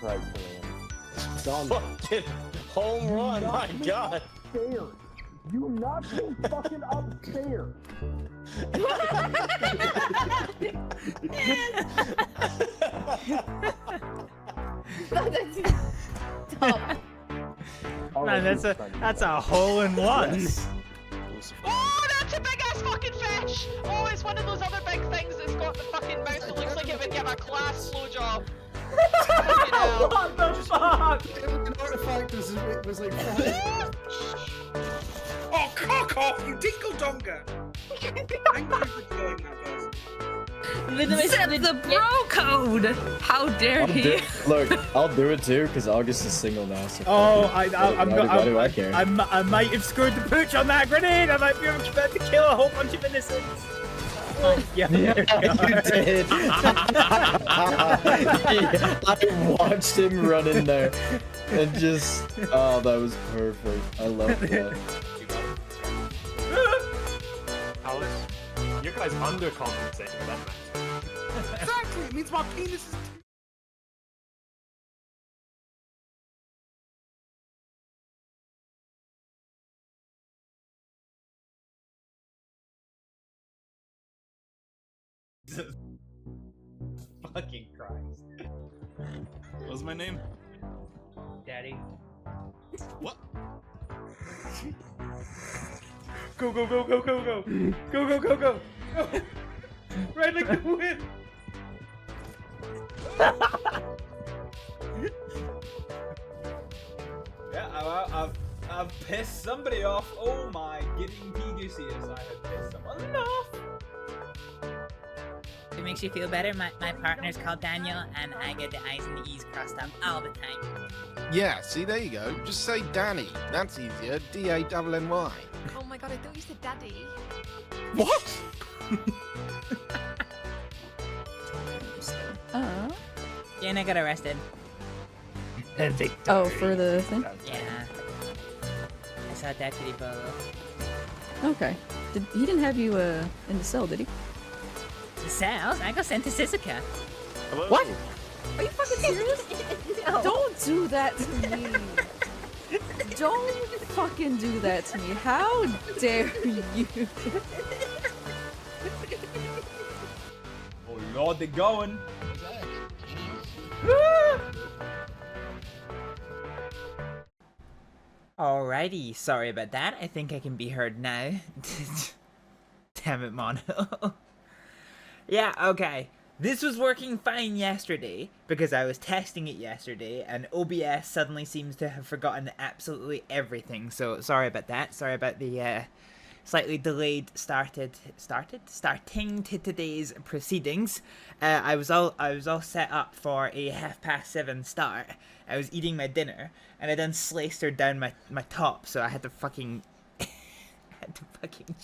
strike for him. Done. Fucking home run, my god. Upstairs. You knocked me fucking upstairs. Stop. Man, that's a hole in one. Oh, that's a big ass fucking fish! Oh, it's one of those other big things that's got the fucking mouth that looks like it would give a class blowjob. Fucking hell. What the fuck? An artifact was like Oh, cock off, you dingle donger! Thank you for doing that first. Set the bro code! How dare he? Look, I'll do it too, because August is single now. So Oh, why do I care? I might have screwed the pooch on that grenade. I might be about to kill a whole bunch of innocents. Oh, yeah, you did. I watched him run in there and just, oh, that was perfect. I love that. Alex, you guys undercompensating that match. Exactly, it means my penis is Fucking Christ. What's my name? Daddy. What? Go, go, go, go, go, go. Go, go, go, go. Go. Right like the wind. Yeah, I've pissed somebody off. Oh my, getting Pegasus, I have pissed someone off. If it makes you feel better, my partner's called Daniel, and I get the I's and the E's crossed up all the time. Yeah, see, there you go. Just say Danny. That's easier. D-A-N-N-Y. Oh my god, I thought you said daddy. What? Jana got arrested. Oh, for the thing? Yeah. I saw Deputy Bolo. Okay. He didn't have you in the cell, did he? The cells? I got sent to Sisika. What? Are you fucking serious? No. Don't do that to me. Don't fucking do that to me. How dare you? Oh Lord, they're going. Alrighty, sorry about that. I think I can be heard now. Damn it, Mono. Yeah, okay. This was working fine yesterday, because I was testing it yesterday, and OBS suddenly seems to have forgotten absolutely everything, so sorry about that. Sorry about the slightly delayed starting to today's proceedings. I was all set up for a 7:30 start. I was eating my dinner, and I then sliced her down my top, so I had to fucking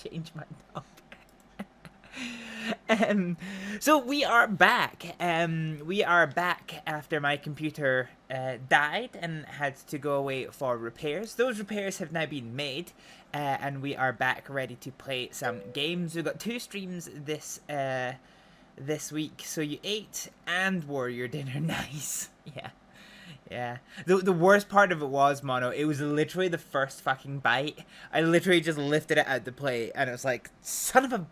change my top. So we are back. We are back after my computer died and had to go away for repairs. Those repairs have now been made, and we are back ready to play some games. We've got 2 streams this week. So you ate and wore your dinner. Nice. Yeah. The worst part of it was, Mono, it was literally the first fucking bite. I literally just lifted it out the plate, and it was like, son of a...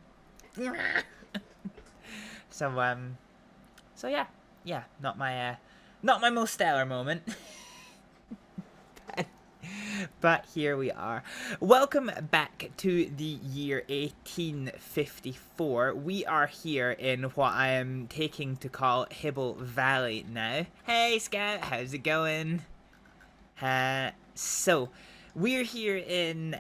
So yeah, not my most stellar moment. But here we are. Welcome back to the year 1854. We are here in what I am taking to call Hibble Valley now. Hey Scout, how's it going? So we're here in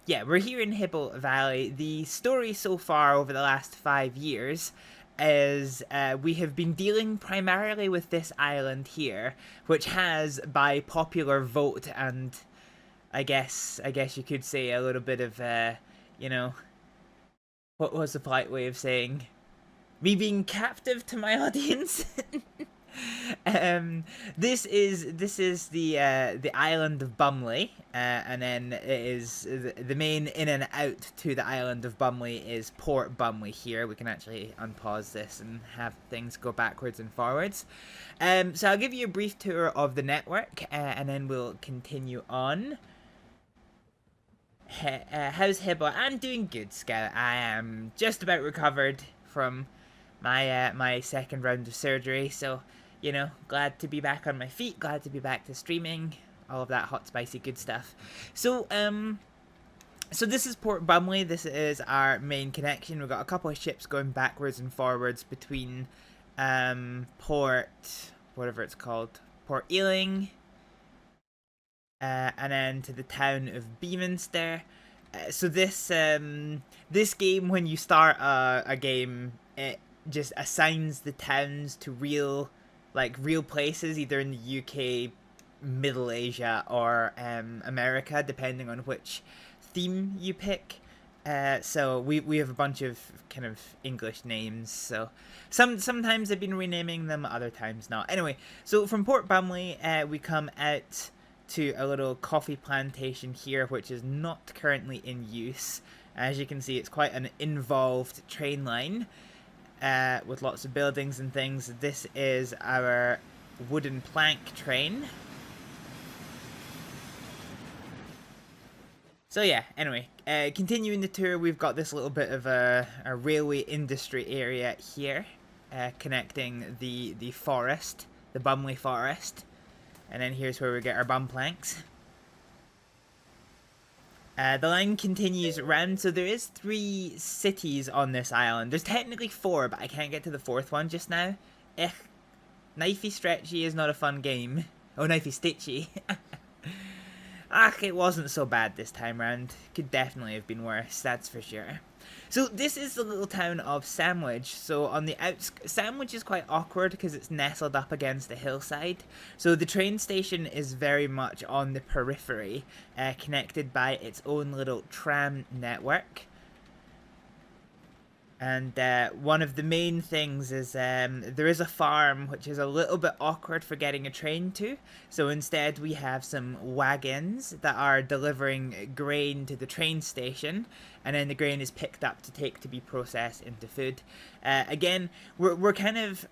Hibble Valley. The story so far over the last 5 years is we have been dealing primarily with this island here, which has, by popular vote, and I guess you could say a little bit of you know, what was the polite way of saying, me being captive to my audience? This is the island of Bumley, and then it is the main in and out to the island of Bumley is Port Bumley here. We can actually unpause this and have things go backwards and forwards. So I'll give you a brief tour of the network, and then we'll continue on. How's Hibble? I'm doing good, Scout. I am just about recovered from my my second round of surgery, so you know, glad to be back on my feet, glad to be back to streaming, all of that hot, spicy, good stuff. So so this is Port Bumley. This is our main connection. We've got a couple of ships going backwards and forwards between Port, whatever it's called, Port Ealing, and then to the town of Beaminster. So this this game, when you start a game, it just assigns the towns to real places, either in the UK, Middle Asia, or America, depending on which theme you pick. So we have a bunch of kind of English names, so sometimes I've been renaming them, other times not. Anyway, so from Port Bumley, we come out to a little coffee plantation here, which is not currently in use. As you can see, it's quite an involved train line, with lots of buildings and things. This is our wooden plank train. So yeah, anyway, continuing the tour, we've got this little bit of a railway industry area here, connecting the forest, the Bumley Forest. And then here's where we get our bum planks. The line continues around, so there is 3 cities on this island. There's technically 4, but I can't get to the 4th one just now. Knifey Stretchy is not a fun game. Oh, Knifey Stitchy. It wasn't so bad this time round. Could definitely have been worse, that's for sure. So this is the little town of Sandwich. So on the Sandwich is quite awkward because it's nestled up against the hillside. So the train station is very much on the periphery, connected by its own little tram network. And one of the main things is there is a farm which is a little bit awkward for getting a train to. So instead we have some wagons that are delivering grain to the train station. And then the grain is picked up to take to be processed into food. Again, we're kind of...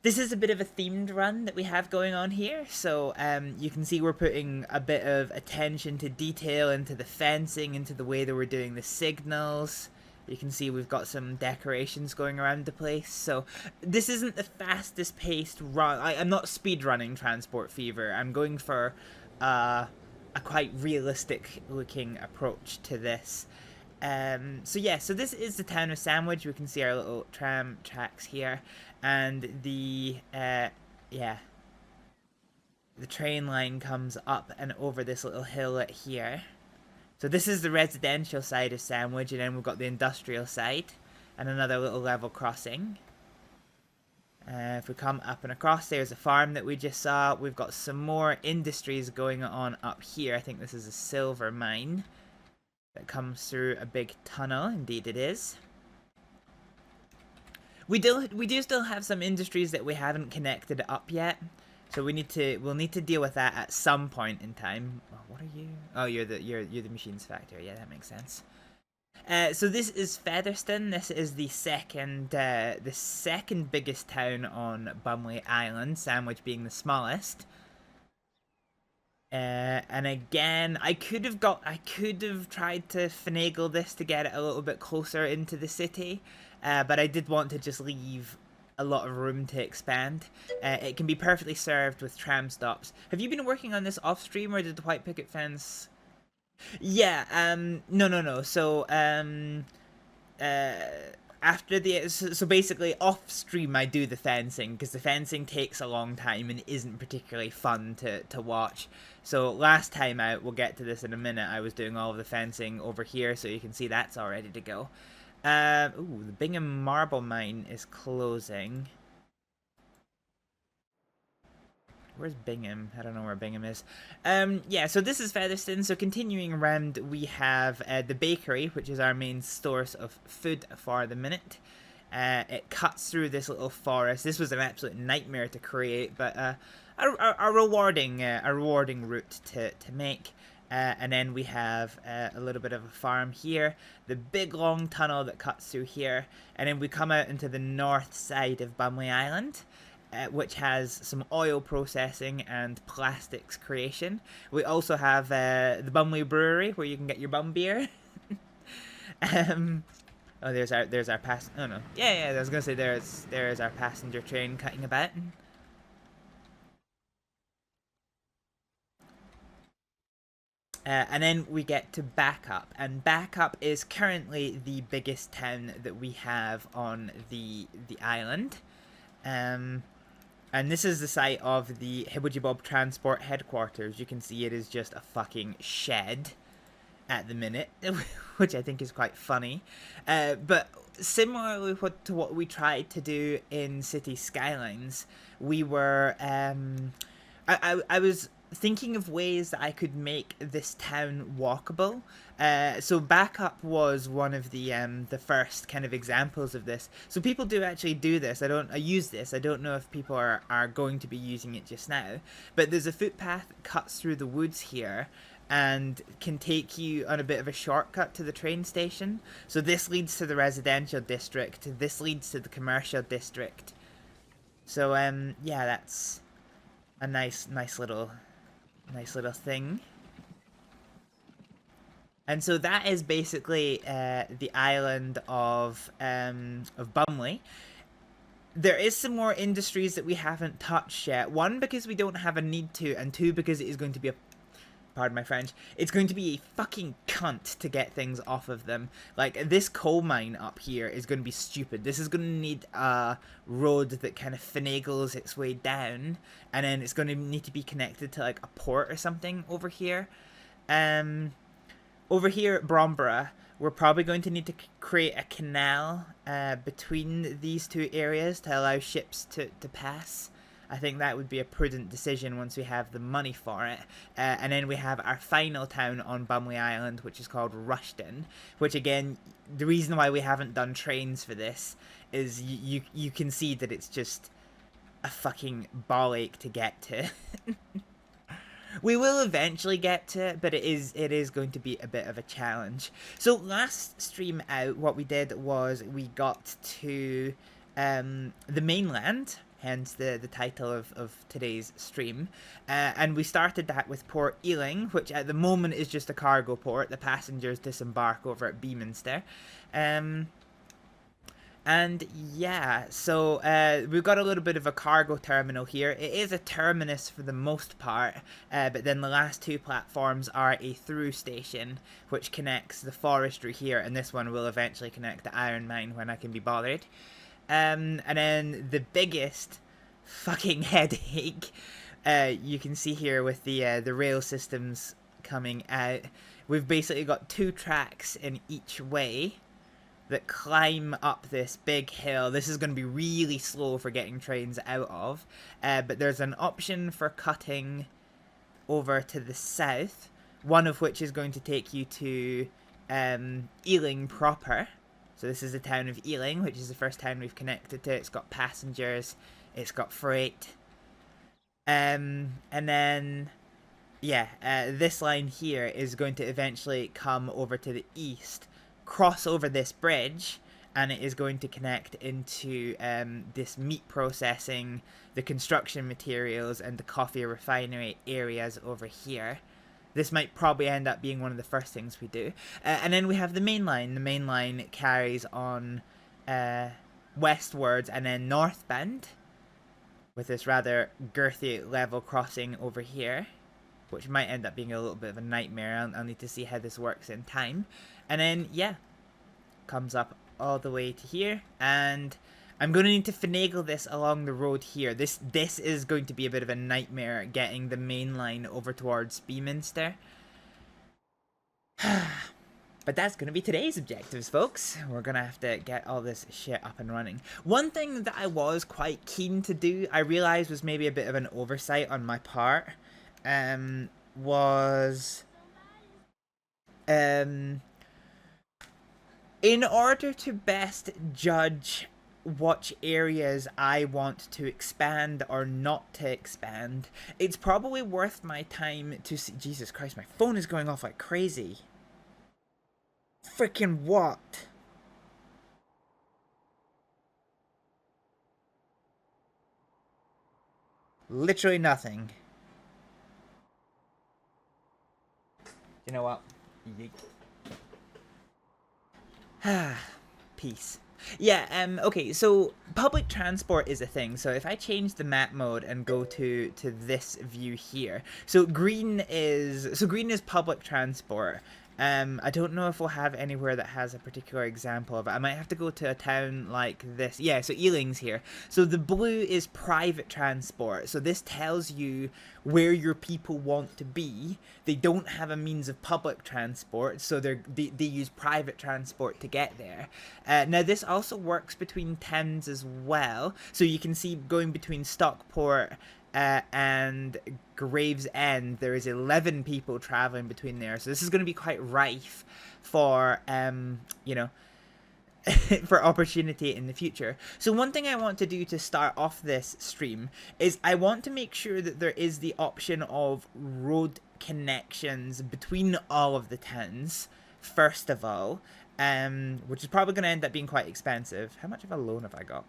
This is a bit of a themed run that we have going on here. So you can see we're putting a bit of attention to detail into the fencing, into the way that we're doing the signals. You can see we've got some decorations going around the place. So this isn't the fastest paced run. I'm not speed running Transport Fever. I'm going for a quite realistic looking approach to this. So yeah, so this is the town of Sandwich. We can see our little tram tracks here. And the train line comes up and over this little hill here. So this is the residential side of Sandwich, and then we've got the industrial side, and another little level crossing. If we come up and across, there's a farm that we just saw. We've got some more industries going on up here. I think this is a silver mine that comes through a big tunnel. Indeed it is. We do still have some industries that we haven't connected up yet. So we'll need to deal with that at some point in time. What are you? Oh, you're the machines factory. Yeah, that makes sense. So this is Featherstone. This is the second biggest town on Bumley Island, Sandwich being the smallest. And again, I could have tried to finagle this to get it a little bit closer into the city, but I did want to just leave a lot of room to expand. It can be perfectly served with tram stops. Have you been working on this off stream, or did the white picket fence? Yeah, no. So, after the... So basically, off stream I do the fencing, because the fencing takes a long time and isn't particularly fun to watch. So last time out, we'll get to this in a minute, I was doing all of the fencing over here, so you can see that's all ready to go. Ooh, the Bingham Marble Mine is closing. Where's Bingham? I don't know where Bingham is. Yeah, so this is Featherstone. So continuing around, we have the bakery, which is our main source of food for the minute. It cuts through this little forest. This was an absolute nightmare to create, but a rewarding route to make. And then we have a little bit of a farm here, the big long tunnel that cuts through here, and then we come out into the north side of Bumley Island, which has some oil processing and plastics creation. We also have the Bumley Brewery, where you can get your bum beer. Oh, there's our pass. Oh no, yeah. I was gonna say there's our passenger train cutting about. And then we get to Backup, and Backup is currently the biggest town that we have on the island. And this is the site of the Hibblejaybob transport headquarters. You can see it is just a fucking shed at the minute, which I think is quite funny. But similarly to what we tried to do in City Skylines, we were I was thinking of ways that I could make this town walkable. So Backup was one of the first kind of examples of this. So people do actually do this. I use this. I don't know if people are going to be using it just now. But there's a footpath that cuts through the woods here and can take you on a bit of a shortcut to the train station. So this leads to the residential district. This leads to the commercial district. So yeah, that's a nice little thing. And so that is basically the island of Bumley. There is some more industries that we haven't touched yet. One, because we don't have a need to, and two, because it is going to be pardon my French, it's going to be a fucking cunt to get things off of them. Like, this coal mine up here is going to be stupid. This is going to need a road that kind of finagles its way down, and then it's going to need to be connected to, like, a port or something over here. Over here at Bromborough, we're probably going to need to create a canal between these two areas to allow ships to pass. I think that would be a prudent decision once we have the money for it. And then we have our final town on Bumley Island, which is called Rushden. Which, again, the reason why we haven't done trains for this is you can see that it's just a fucking ball ache to get to. We will eventually get to it, but it is going to be a bit of a challenge. So last stream out, what we did was we got to the mainland, hence the title of today's stream, and we started that with Port Ealing, which at the moment is just a cargo port. The passengers disembark over at Beaminster. And yeah, so we've got a little bit of a cargo terminal here. It is a terminus for the most part, but then the last two platforms are a through station, which connects the forestry here, and this one will eventually connect the iron mine when I can be bothered. And then the biggest fucking headache, you can see here with the rail systems coming out. We've basically got two tracks in each way that climb up this big hill. This is going to be really slow for getting trains out of, but there's an option for cutting over to the south, one of which is going to take you to Ealing proper. So this is the town of Ealing, which is the first town we've connected to. It's got passengers, it's got freight, and then yeah, this line here is going to eventually come over to the east, cross over this bridge, and it is going to connect into this meat processing, the construction materials, and the coffee refinery areas over here. This might probably end up being one of the first things we do. And then we have the main line. The main line carries on westwards and then northbound, with this rather girthy level crossing over here, which might end up being a little bit of a nightmare. I'll need to see how this works in time. And then, yeah, comes up all the way to here, and I'm going to need to finagle this along the road here. This is going to be a bit of a nightmare, getting the main line over towards Beaminster. But that's going to be today's objectives, folks. We're going to have to get all this shit up and running. One thing that I was quite keen to do, I realized was maybe a bit of an oversight on my part, was in order to best judge which areas I want to expand or not to expand, it's probably worth my time to see. Jesus Christ, my phone is going off like crazy. Freaking what? Literally nothing. You know what? Yeet. Peace. Yeah, okay, so public transport is a thing. So if I change the map mode and go to this view here. So green is public transport. I don't know if we'll have anywhere that has a particular example of it. I might have to go to a town like this. Yeah, so Ealing's here. So the blue is private transport. So this tells you where your people want to be. They don't have a means of public transport, so they use private transport to get there. Now this also works between towns as well. So you can see going between Stockport and Gravesend, there is 11 people traveling between there. So this is going to be quite rife for, you know, for opportunity in the future. So one thing I want to do to start off this stream is I want to make sure that there is the option of road connections between all of the towns, first of all, which is probably going to end up being quite expensive. How much of a loan have I got?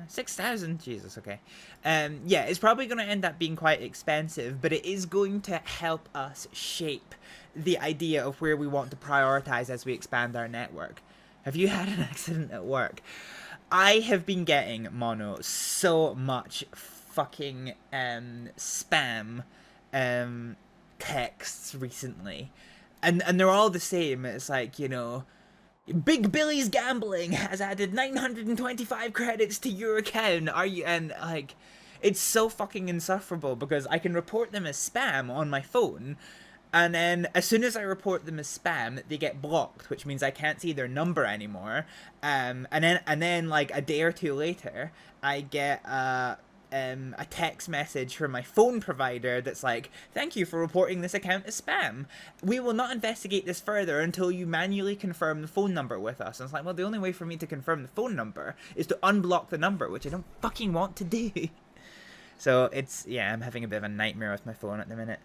6,000? Jesus, okay. Yeah, it's probably going to end up being quite expensive, but it is going to help us shape the idea of where we want to prioritize as we expand our network. Have you had an accident at work? I have been getting, Mono, so much fucking spam texts recently. And they're all the same. It's like, you know, Big Billy's Gambling has added 925 credits to your account. Are you? And like, it's so fucking insufferable because I can report them as spam on my phone, and then as soon as I report them as spam, they get blocked, which means I can't see their number anymore. And then like a day or two later, I get a text message from my phone provider that's like, thank you for reporting this account as spam. We will not investigate this further until you manually confirm the phone number with us. And it's like, well, the only way for me to confirm the phone number is to unblock the number, which I don't fucking want to do. So it's, yeah, I'm having a bit of a nightmare with my phone at the minute.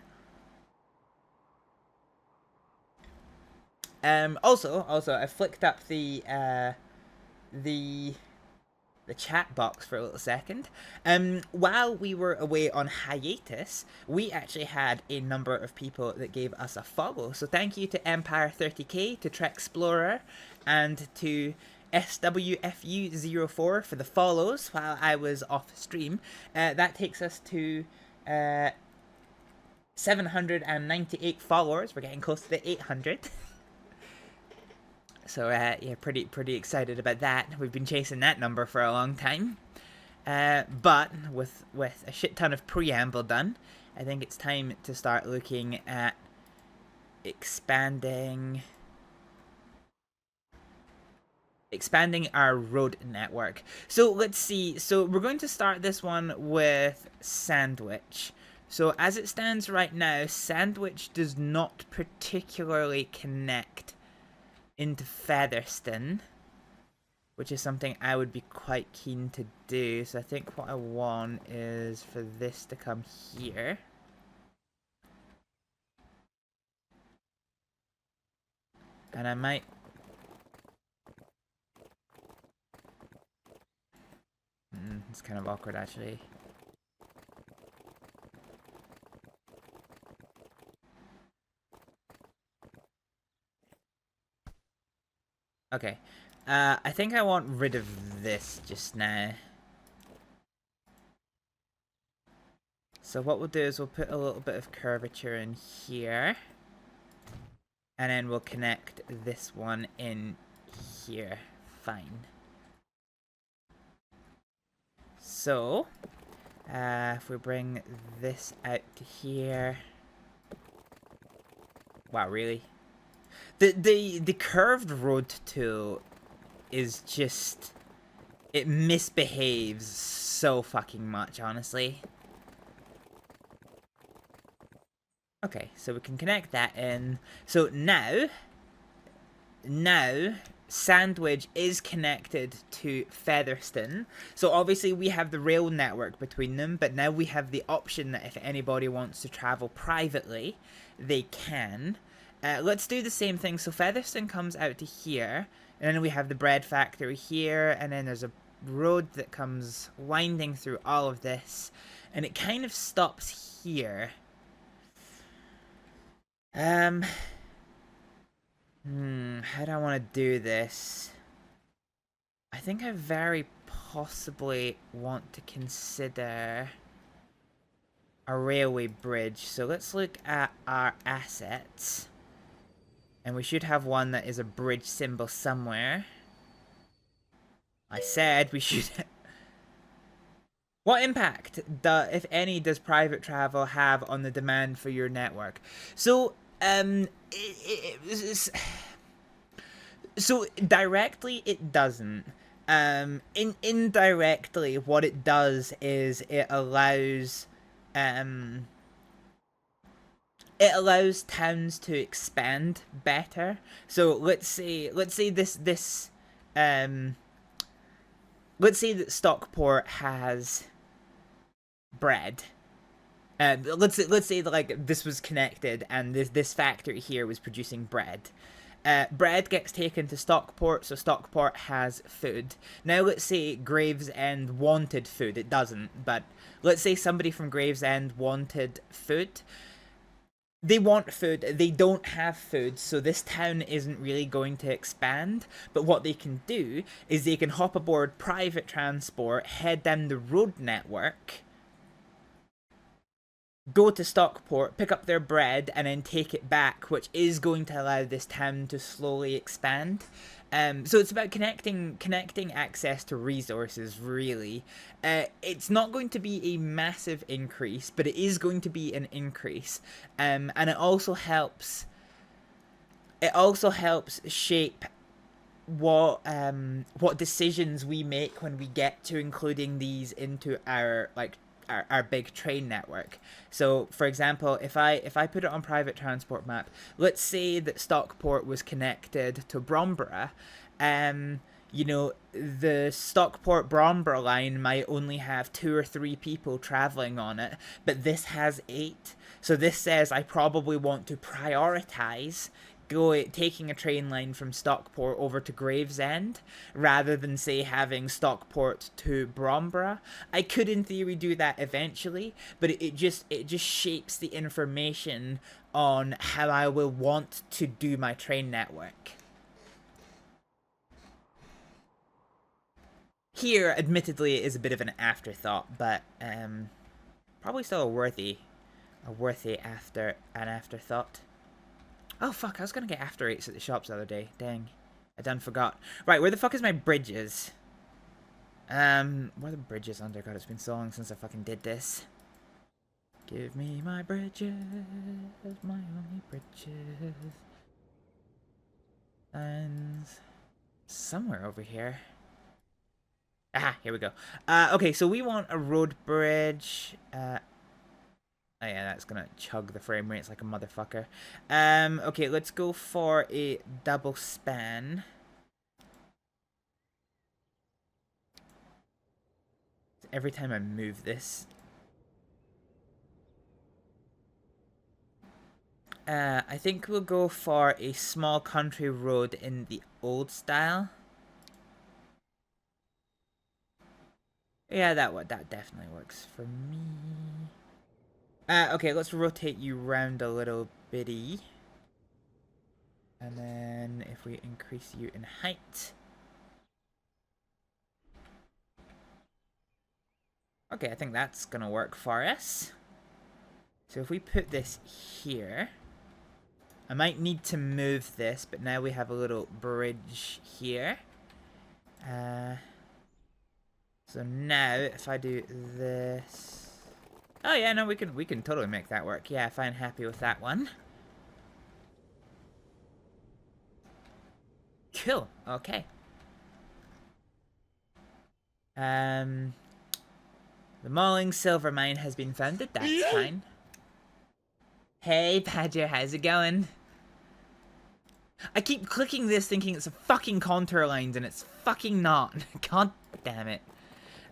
Also, I flicked up the chat box for a little second. While we were away on hiatus, we actually had a number of people that gave us a follow. So thank you to Empire30k, to Trek Explorer, and to SWFU04 for the follows while I was off stream. That takes us to 798 followers. We're getting close to the 800. So, yeah, pretty excited about that. We've been chasing that number for a long time. But with a shit ton of preamble done, I think it's time to start looking at expanding our road network. So, let's see. So, we're going to start this one with Sandwich. So, as it stands right now, Sandwich does not particularly connect into Featherstone, which is something I would be quite keen to do. So I think what I want is for this to come here. And I might... it's kind of awkward actually. Okay, I think I want rid of this just now. So what we'll do is we'll put a little bit of curvature in here. And then we'll connect this one in here. Fine. So, if we bring this out to here... Wow, really? The curved road tool is just... it misbehaves so fucking much, honestly. Okay, so we can connect that in. So now, Sandwich is connected to Featherstone. So obviously we have the rail network between them, but now we have the option that if anybody wants to travel privately, they can. Let's do the same thing. So Featherstone comes out to here, and then we have the bread factory here, and then there's a road that comes winding through all of this, and it kind of stops here. How do I want to do this? I think I very possibly want to consider a railway bridge. So let's look at our assets. And we should have one that is a bridge symbol somewhere. I said we should... What impact, if any, does private travel have on the demand for your network? So, so directly it doesn't. Indirectly, what it does is it allows towns to expand better. So let's say that Stockport has bread. Let's say that, like, this was connected and this factory here was producing bread. Bread gets taken to Stockport, so Stockport has food. Now let's say Gravesend wanted food. It doesn't, but let's say somebody from Gravesend wanted food. They want food, they don't have food, so this town isn't really going to expand. But what they can do is they can hop aboard private transport, head down the road network, go to Stockport, pick up their bread, and then take it back, which is going to allow this town to slowly expand. So it's about connecting access to resources, really. It's not going to be a massive increase, but it is going to be an increase. And it also helps shape what decisions we make when we get to including these into our big train network. So, for example, if I put it on private transport map, let's say that Stockport was connected to Bromborough. You know, the Stockport-Bromborough line might only have 2 or 3 people traveling on it, but this has 8. So this says I probably want to prioritize taking a train line from Stockport over to Gravesend, rather than, say, having Stockport to Bromborough. I could, in theory, do that eventually, but it just shapes the information on how I will want to do my train network. Here, admittedly, it is a bit of an afterthought, but probably still a worthy afterthought. Oh fuck, I was gonna get after 8s at the shops the other day. Dang. I done forgot. Right, where the fuck is my bridges? Where are the bridges under? God, it's been so long since I fucking did this. Give me my bridges, my only bridges. And somewhere over here. Ah, here we go. Okay, so we want a road bridge. Oh yeah, that's gonna chug the frame rates like a motherfucker. Okay, let's go for a double span. Every time I move this. I think we'll go for a small country road in the old style. Yeah, that definitely works for me. Okay, let's rotate you round a little bitty. And then if we increase you in height. Okay, I think that's gonna work for us. So if we put this here, I might need to move this, but now we have a little bridge here. So now if I do this. Oh yeah, no, we can totally make that work. Yeah, fine, happy with that one. Cool. Okay. The Mauling Silver Mine has been founded. That's fine. Hey, Badger, how's it going? I keep clicking this thinking it's a fucking contour lines and it's fucking not. God damn it.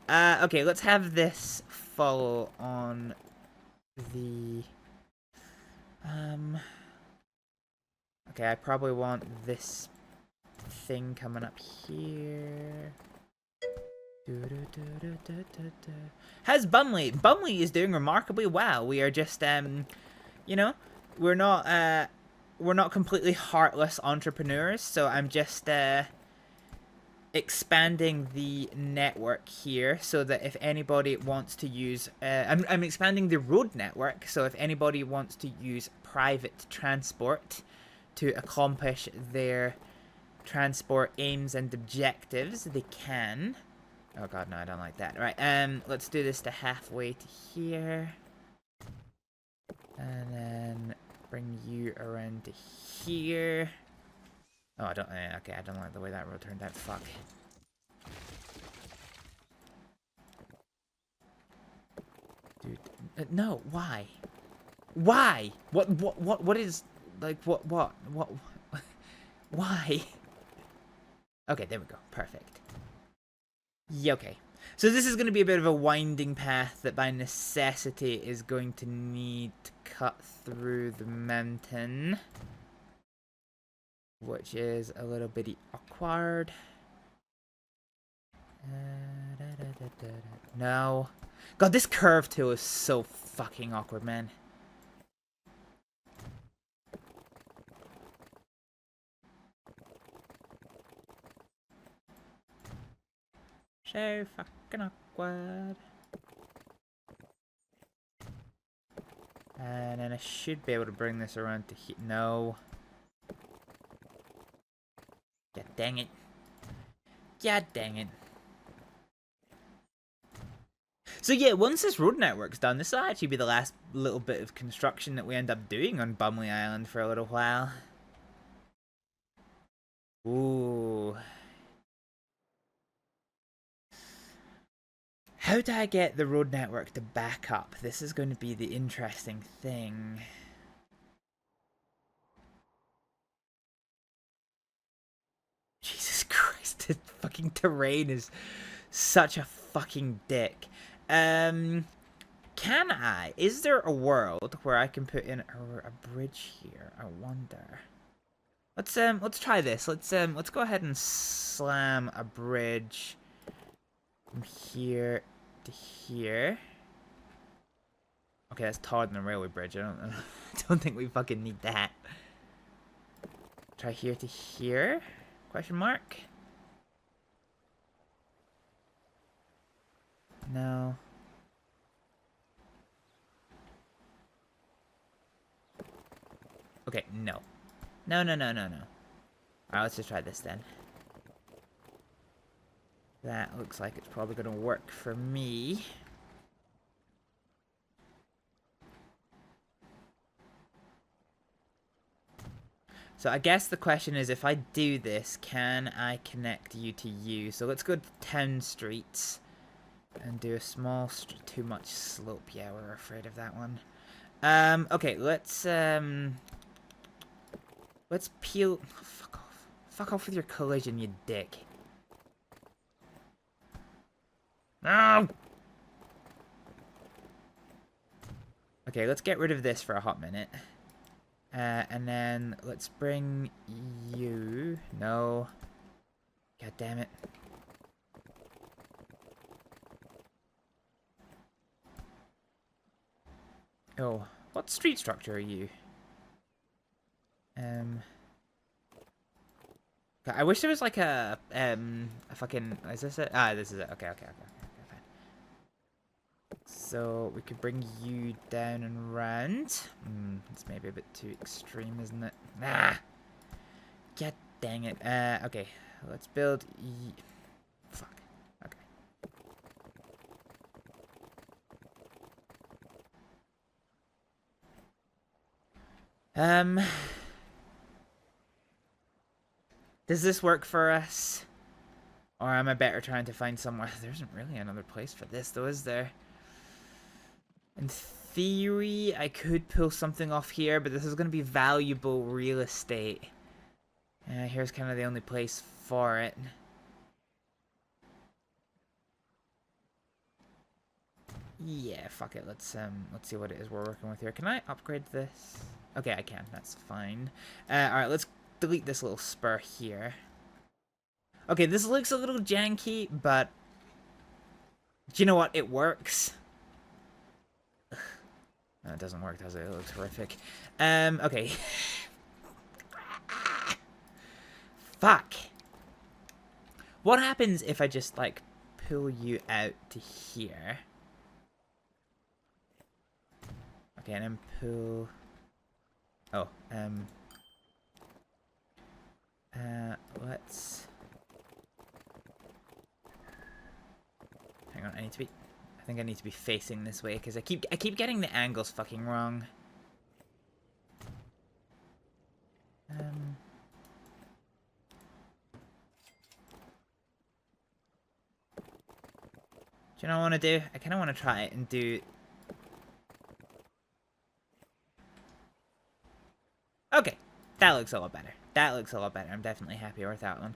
Okay, let's have this follow on the... Okay, I probably want this thing coming up here. How's Bumley? Bumley is doing remarkably well. We are just, you know, we're not completely heartless entrepreneurs, so I'm just, expanding the network here so that if anybody wants to use, I'm expanding the road network, so if anybody wants to use private transport to accomplish their transport aims and objectives, they can. Oh god, no, I don't like that. Right, let's do this to halfway to here. And then bring you around to here. Oh, I don't, okay, I don't like the way that road turned out, fuck. Dude, no, why? Why? What is, like, what, why? Okay, there we go, perfect. Yeah, okay. So this is going to be a bit of a winding path that by necessity is going to need to cut through the mountain. Which is a little bitty awkward. No. God, this curve too is so fucking awkward, man. So fucking awkward. And then I should be able to bring this around to here. No. God dang it. God dang it. So yeah, once this road network's done, this will actually be the last little bit of construction that we end up doing on Bumley Island for a little while. Ooh. How do I get the road network to back up? This is going to be the interesting thing. Jesus Christ, this fucking terrain is such a fucking dick. Can I? Is there a world where I can put in a bridge here? I wonder. Let's try this. Let's go ahead and slam a bridge from here to here. Okay, that's taller than a railway bridge. I don't think we fucking need that. Try here to here? Question mark? No. Okay, no. No. Alright, let's just try this then. That looks like it's probably gonna work for me. So I guess the question is, if I do this, can I connect you to you? So let's go to town streets and do a small too much slope. Yeah, we're afraid of that one. Okay, let's peel. Oh, fuck off. Fuck off with your collision, you dick. No! Okay, let's get rid of this for a hot minute. And then let's bring you. No. God damn it. Oh, what street structure are you? I wish there was like a fucking. Is this it? Ah, this is it. Okay, fine. So we could bring you down and round. It's maybe a bit too extreme, isn't it? Nah. God dang it. Okay, let's build. Fuck. Okay. Does this work for us? Or am I better trying to find somewhere? There isn't really another place for this, though, is there? In theory, I could pull something off here, but this is going to be valuable real estate. Here's kind of the only place for it. Yeah, fuck it. Let's see what it is we're working with here. Can I upgrade this? Okay, I can. That's fine. Alright, let's delete this little spur here. Okay, this looks a little janky, but do you know what? It works. Ugh. No, it doesn't work, does it? It looks horrific. Okay. Fuck. What happens if I just, like, pull you out to here? Okay, and then pull... Oh, let's... Hang on, I think I need to be facing this way, because I keep getting the angles fucking wrong. Do you know what I want to do? I kind of want to try it and do... Okay, that looks a lot better. That looks a lot better. I'm definitely happier with that one.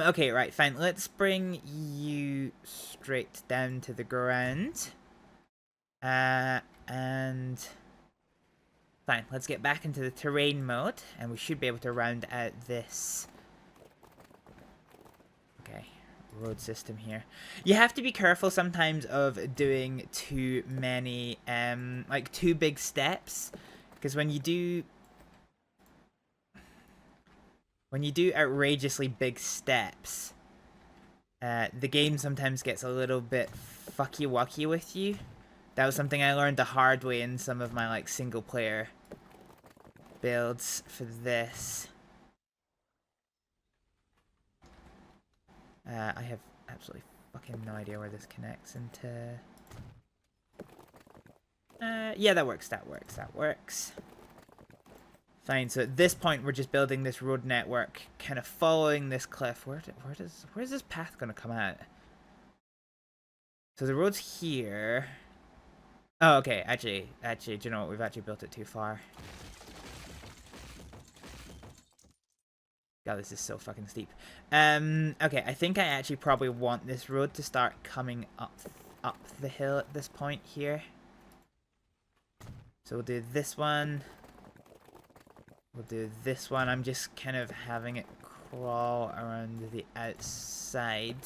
Okay, right, fine. Let's bring you straight down to the ground. And... Fine, let's get back into the terrain mode, and we should be able to round out this... Okay, road system here. You have to be careful sometimes of doing too many, like, too big steps, because when you do outrageously big steps, the game sometimes gets a little bit fucky-wucky with you. That was something I learned the hard way in some of my, like, single-player builds for this. I have absolutely fucking no idea where this connects into... yeah, that works. Fine, so at this point, we're just building this road network, kind of following this cliff. Where's this path gonna come out? So the road's here. Oh, okay, actually, do you know what? We've actually built it too far. God, this is so fucking steep. Okay, I think I actually probably want this road to start coming up the hill at this point here. So we'll do this one. We'll do this one. I'm just kind of having it crawl around the outside.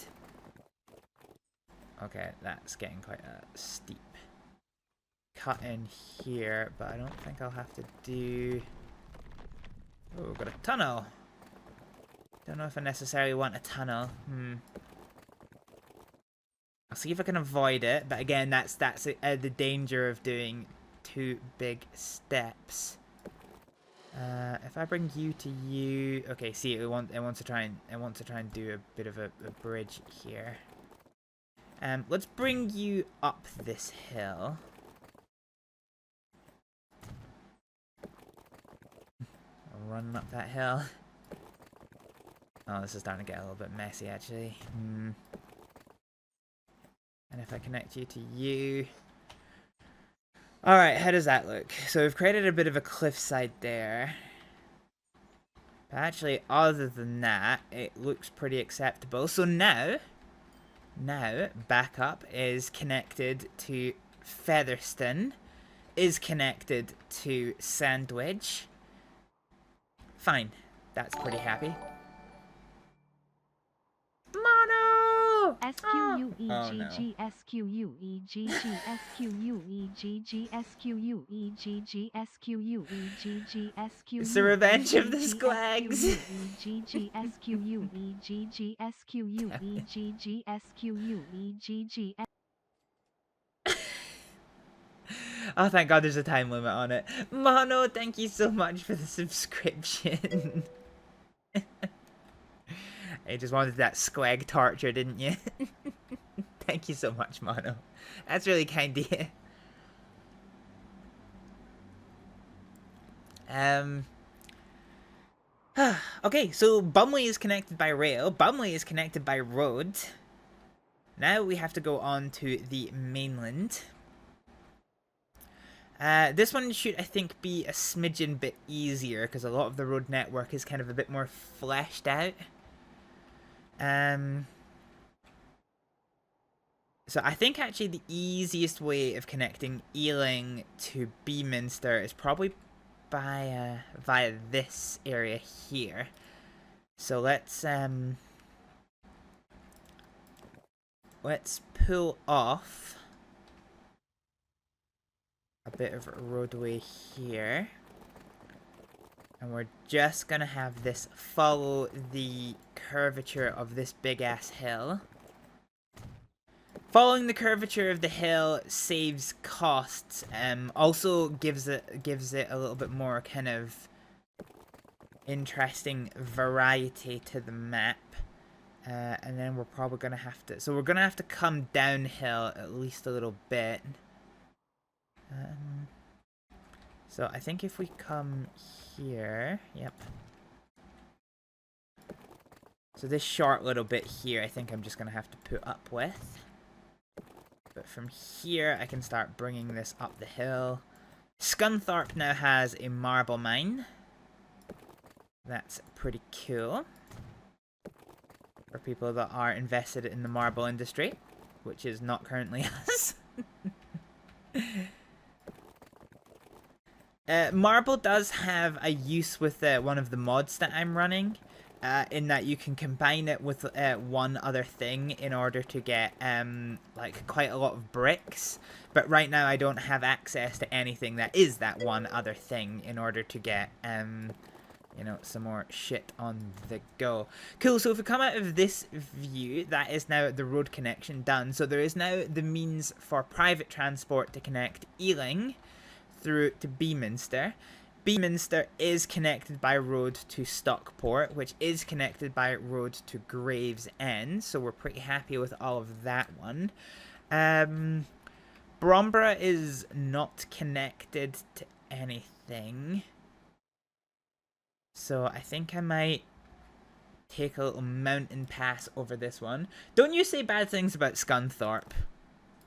Okay, that's getting quite steep. Cut in here, but I don't think I'll have to do... Oh, we've got a tunnel. Don't know if I necessarily want a tunnel. I'll see if I can avoid it, but again, that's the danger of doing too big steps. If I bring you to you, okay. See, it wants to try and do a bit of a bridge here. Let's bring you up this hill. Running up that hill. Oh, this is starting to get a little bit messy, actually. And if I connect you to you... Alright, how does that look? So we've created a bit of a cliffside there. But actually, other than that, it looks pretty acceptable. So now, Backup is connected to Featherstone, is connected to Sandwich. Fine, that's pretty happy. Mono! SQUEGG SQUEGG SQUEGG SQUEGG SQUEGG SQUEGG. It's the revenge of the Squags. SQUEGG SQUEGG SQUEGG SQUEGG. Oh, thank God there's a time limit on it. Mono, thank you so much for the subscription. You just wanted that squag torture, didn't you? Thank you so much, Mono. That's really kind of you. Okay, so Bumley is connected by rail. Bumley is connected by road. Now we have to go on to the mainland. This one should, I think, be a smidgen bit easier because a lot of the road network is kind of a bit more fleshed out. So I think actually the easiest way of connecting Ealing to Beaminster is probably by via this area here. So let's pull off a bit of roadway here. And we're just gonna have this follow the curvature of this big ass hill. Following the curvature of the hill saves costs, also gives it a little bit more kind of interesting variety to the map. And then we're probably gonna have to, so we're gonna have to come downhill at least a little bit. So I think if we come here, yep. So this short little bit here, I think I'm just gonna have to put up with. But from here, I can start bringing this up the hill. Scunthorpe now has a marble mine. That's pretty cool. For people that are invested in the marble industry, which is not currently us. Marble does have a use with one of the mods that I'm running, in that you can combine it with one other thing in order to get like quite a lot of bricks. But right now I don't have access to anything that is that one other thing in order to get you know, some more shit on the go. Cool, so if we come out of this view, that is now the road connection done. So there is now the means for private transport to connect Ealing through to Beaminster. Beaminster is connected by road to Stockport, which is connected by road to Gravesend, so we're pretty happy with all of that one. Bromborough is not connected to anything, so I think I might take a little mountain pass over this one. Don't you say bad things about Scunthorpe.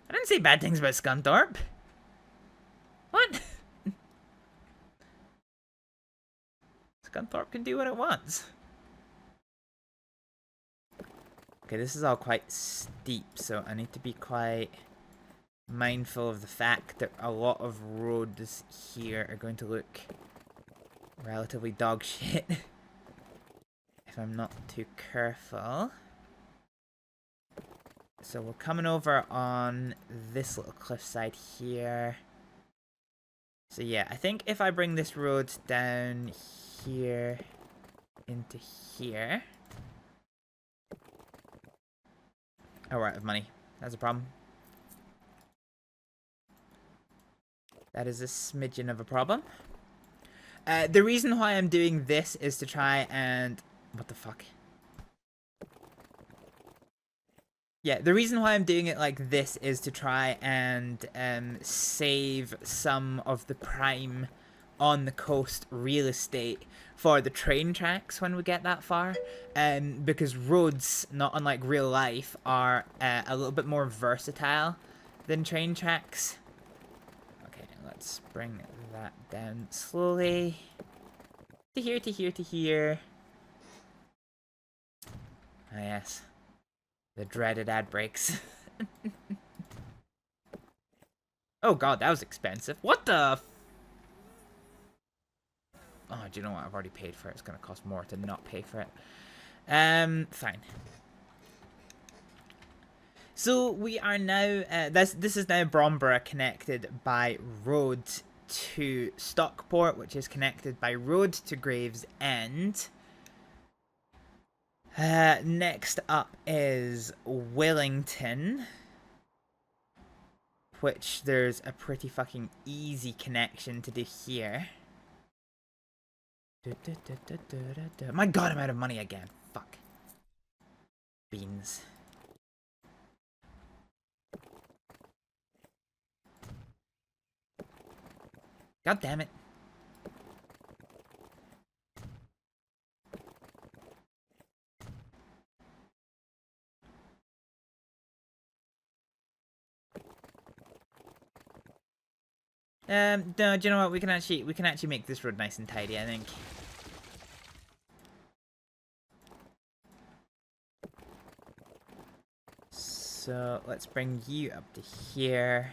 I didn't say bad things about Scunthorpe. What? Scunthorpe can do what it wants. Okay, this is all quite steep, so I need to be quite mindful of the fact that a lot of roads here are going to look relatively dog shit if I'm not too careful. So we're coming over on this little cliffside here. So yeah, I think if I bring this road down here into here. Oh, we're out of money. That's a problem. That is a smidgen of a problem. The reason why I'm doing this is to try and... What the fuck? Yeah, the reason why I'm doing it like this is to try and save some of the prime on the coast real estate for the train tracks when we get that far. Because roads, not unlike real life, are a little bit more versatile than train tracks. Okay, let's bring that down slowly. To here, to here, to here. Ah, yes. The dreaded ad breaks. Oh god, that was expensive. What the f... Oh, do you know what? I've already paid for it. It's gonna cost more to not pay for it. Fine. So we are now... this is now Bromborough connected by road to Stockport, which is connected by road to Gravesend. Next up is Wellington, which there's a pretty fucking easy connection to do here. My god, I'm out of money again. Fuck. Beans. God damn it. No, do you know what? We can actually make this road nice and tidy, I think. So let's bring you up to here,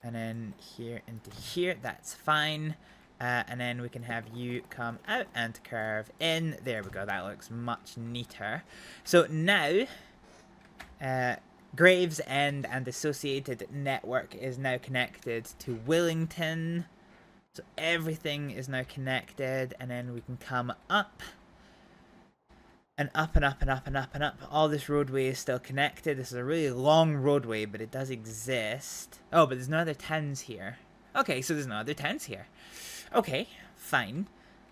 and then here into here. That's fine. And then we can have you come out and curve in. There we go. That looks much neater. So now, Gravesend and associated network is now connected to Willington. So everything is now connected, and then we can come up. And up and up and up and up and up. All this roadway is still connected. This is a really long roadway, but it does exist. Oh, but there's no other towns here. Okay, so there's no other towns here. Okay, fine.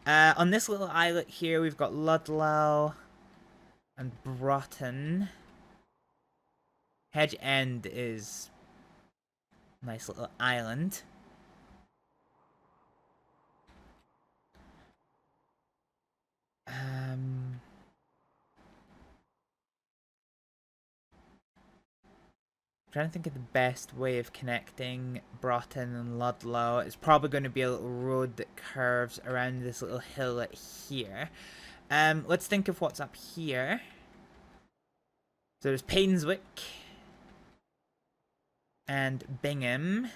On this little islet here, we've got Ludlow and Broughton. Hedge End is a nice little island. Trying to think of the best way of connecting Broughton and Ludlow. It's probably going to be a little road that curves around this little hill here. Let's think of what's up here. So there's Painswick and Bingham.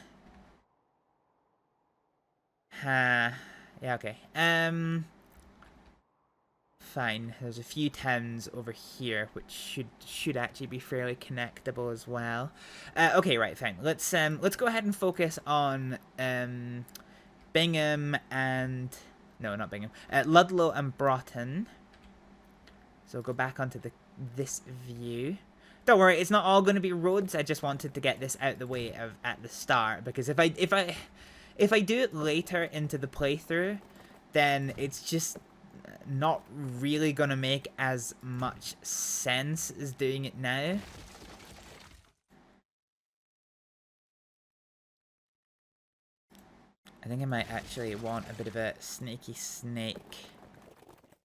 Yeah, okay. Fine. There's a few towns over here which should actually be fairly connectable as well. Okay, right, fine. Let's go ahead and focus on Bingham and not Bingham. Ludlow and Broughton. So go back onto this view. Don't worry, it's not all going to be roads. I just wanted to get this out the way at the start, because if I do it later into the playthrough, then it's just not really gonna make as much sense as doing it now. I think I might actually want a bit of a snaky snake.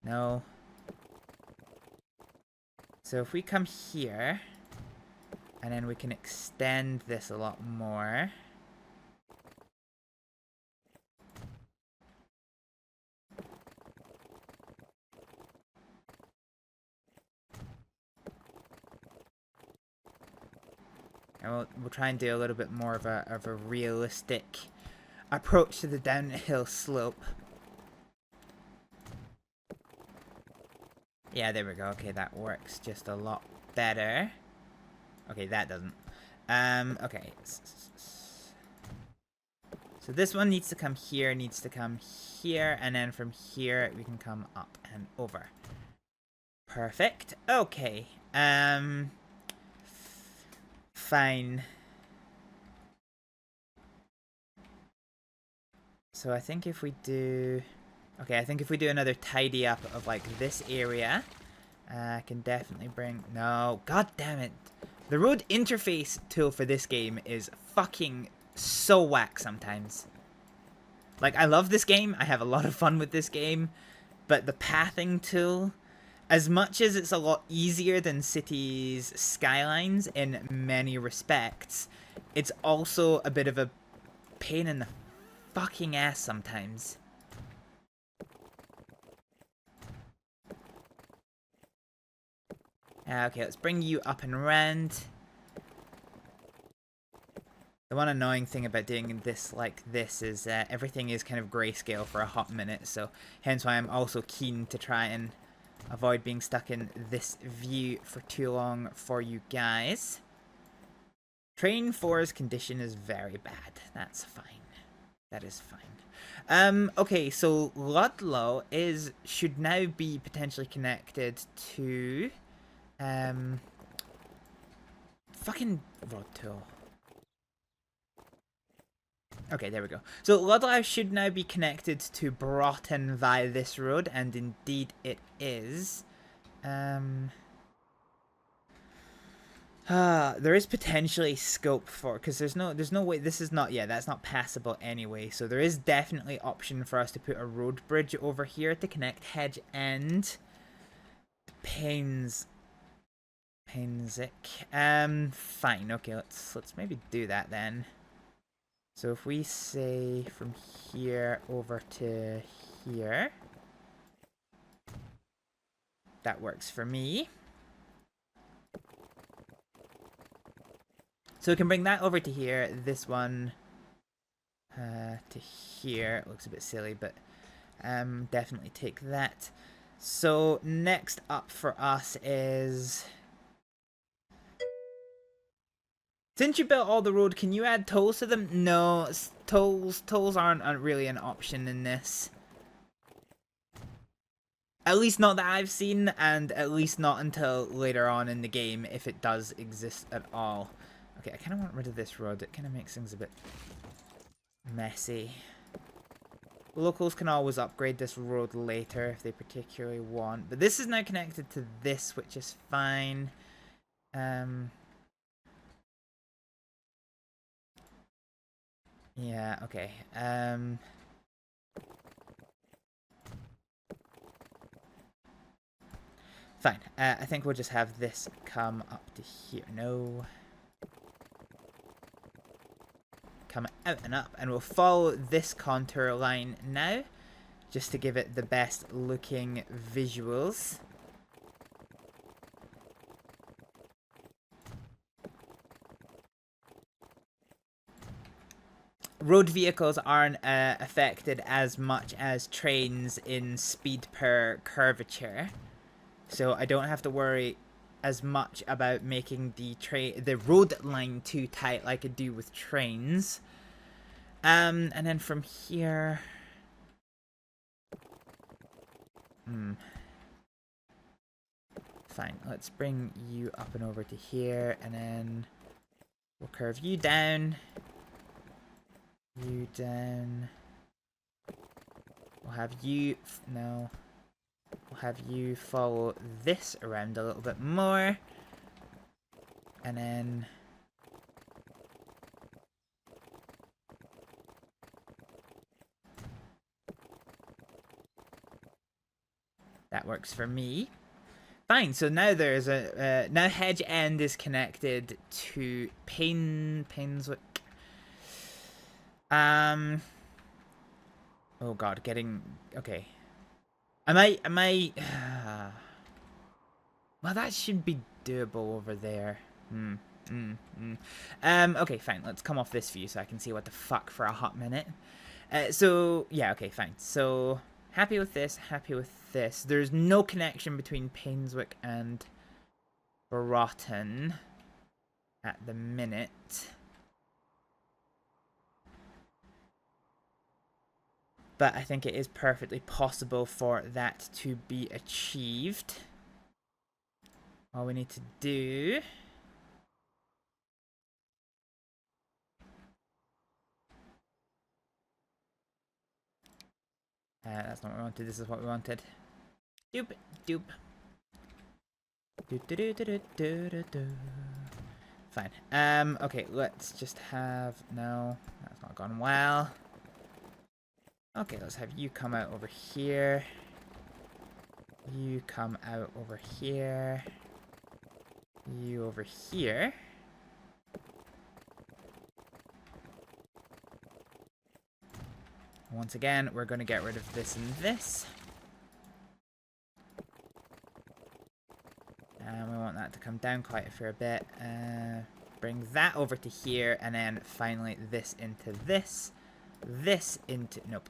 No. So if we come here, and then we can extend this a lot more. And we'll try and do a little bit more of a realistic approach to the downhill slope. Yeah, there we go. Okay, that works just a lot better. Okay, that doesn't. Okay. So this one needs to come here, and then from here we can come up and over. Perfect. Okay. Fine. So I think if we do... Okay, I think if we do another tidy up of, like, this area, I can definitely bring... No, god damn it. The road interface tool for this game is fucking so whack sometimes. Like, I love this game. I have a lot of fun with this game. But the pathing tool... As much as it's a lot easier than Cities Skylines in many respects, it's also a bit of a pain in the fucking ass sometimes. Okay, let's bring you up and around. The one annoying thing about doing this like this is everything is kind of grayscale for a hot minute, so hence why I'm also keen to try and avoid being stuck in this view for too long for you guys. Train 4's condition is very bad. That's fine. That is fine. Okay, so Ludlow should now be potentially connected to fucking road tool. Okay, there we go. So Ludlow should now be connected to Broughton via this road, and indeed it is. There is potentially scope for, because there's no way, this is not, yeah, that's not passable anyway, so there is definitely option for us to put a road bridge over here to connect Hedge End. Painswick. Fine, okay, let's maybe do that then. So if we say from here over to here, that works for me. So we can bring that over to here, this one to here. It looks a bit silly, but definitely take that. So next up for us is... Since you built all the road, can you add tolls to them? No, tolls aren't really an option in this. At least not that I've seen, and at least not until later on in the game, if it does exist at all. Okay, I kind of want rid of this road. It kind of makes things a bit messy. Locals can always upgrade this road later if they particularly want. But this is now connected to this, which is fine. Yeah, okay. Fine. I think we'll just have this come up to here. No. Come out and up. And we'll follow this contour line now, just to give it the best looking visuals. Road vehicles aren't affected as much as trains in speed per curvature, so I don't have to worry as much about making the road line too tight like I do with trains. And then from here, fine. Let's bring you up and over to here, and then we'll curve you down. You down. We'll have you... No. We'll have you follow this around a little bit more. And then... That works for me. Fine, so now there's a... now Hedge End is connected to Painswick. Oh god, okay. Am I well, that should be doable over there. Okay, fine. Let's come off this view so I can see what the fuck for a hot minute. So, yeah, okay, fine. So, happy with this, happy with this. There's no connection between Painswick and Broughton at the minute. But I think it is perfectly possible for that to be achieved. All we need to do... that's not what we wanted, this is what we wanted. Doop, doop. Fine. Okay, let's just have... No, that's not gone well. Okay, let's have you come out over here. You come out over here. You over here. Once again, we're going to get rid of this and this. And we want that to come down quite a fair bit. Bring that over to here, and then finally this into this. This into... Nope.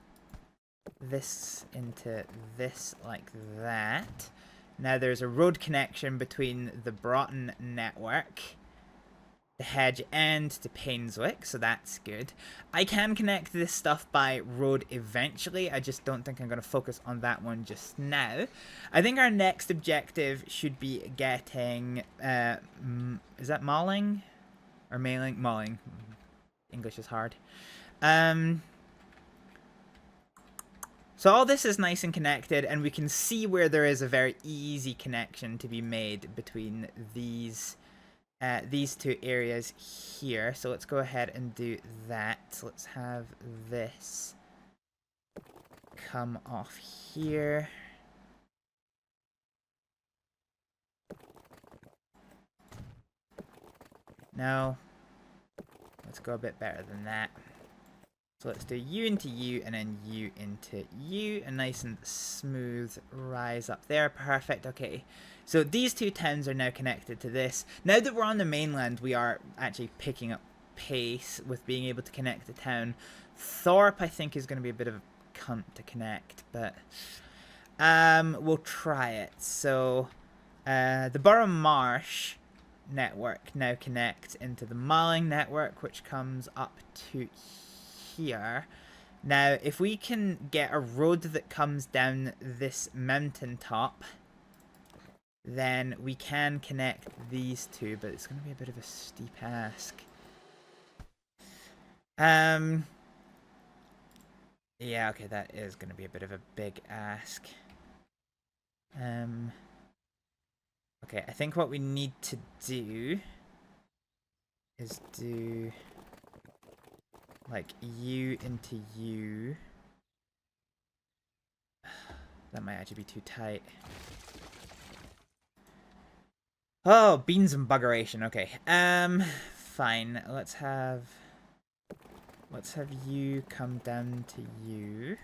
This into this like that. Now there's a road connection between the Broughton network, the Hedge End to Painswick, so that's good. I can connect this stuff by road eventually, I just don't think I'm going to focus on that one just now. I think our next objective should be getting, is that Malling? Or Mailing? Malling. English is hard. So all this is nice and connected, and we can see where there is a very easy connection to be made between these two areas here. So let's go ahead and do that. Let's have this come off here. No. Let's go a bit better than that. So let's do U into U and then U into U. A nice and smooth rise up there. Perfect. Okay. So these two towns are now connected to this. Now that we're on the mainland, we are actually picking up pace with being able to connect the town. Thorpe, I think, is going to be a bit of a cunt to connect, but we'll try it. So the Borough Marsh network now connects into the Malling network, which comes up to here. Now, if we can get a road that comes down this mountaintop, then we can connect these two, but it's going to be a bit of a steep ask. Yeah, okay, that is going to be a bit of a big ask. Okay, I think what we need to do is do like U into U. That might actually be too tight. Oh, beans and buggeration. Okay. Fine. Let's have U come down to U.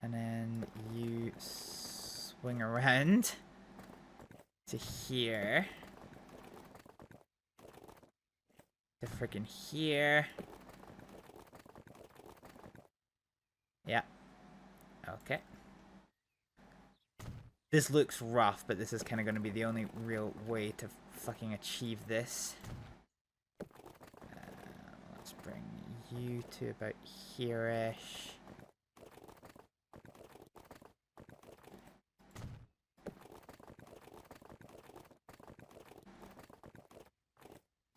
And then you swing around to here. To freaking here. Yeah. Okay. This looks rough, but this is kind of going to be the only real way to fucking achieve this. Let's bring you to about here-ish.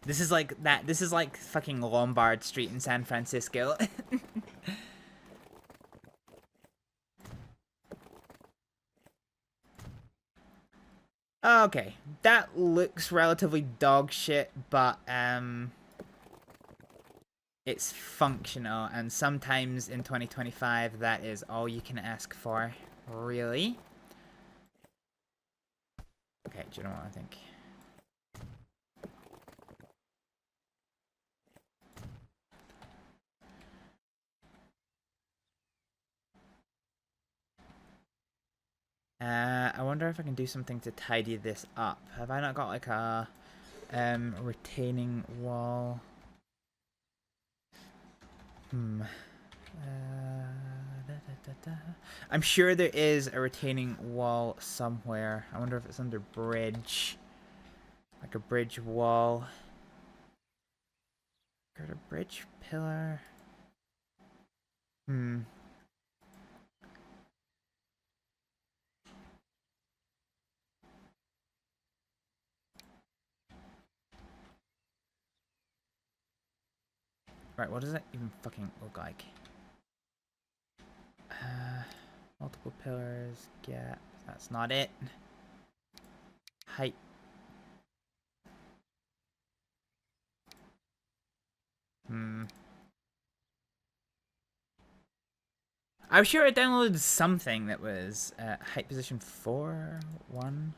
This is like that. This is like fucking Lombard Street in San Francisco. Okay, that looks relatively dog shit, but it's functional, and sometimes in 2025 that is all you can ask for, really. Okay, do you know what I think? I wonder if I can do something to tidy this up. Have I not got like a retaining wall? I'm sure there is a retaining wall somewhere. I wonder if it's under bridge. Like a bridge wall. Got a bridge pillar. Right, what does that even fucking look like? Multiple pillars, gap. That's not it. Height. I'm sure I downloaded something that was height position 4, 1.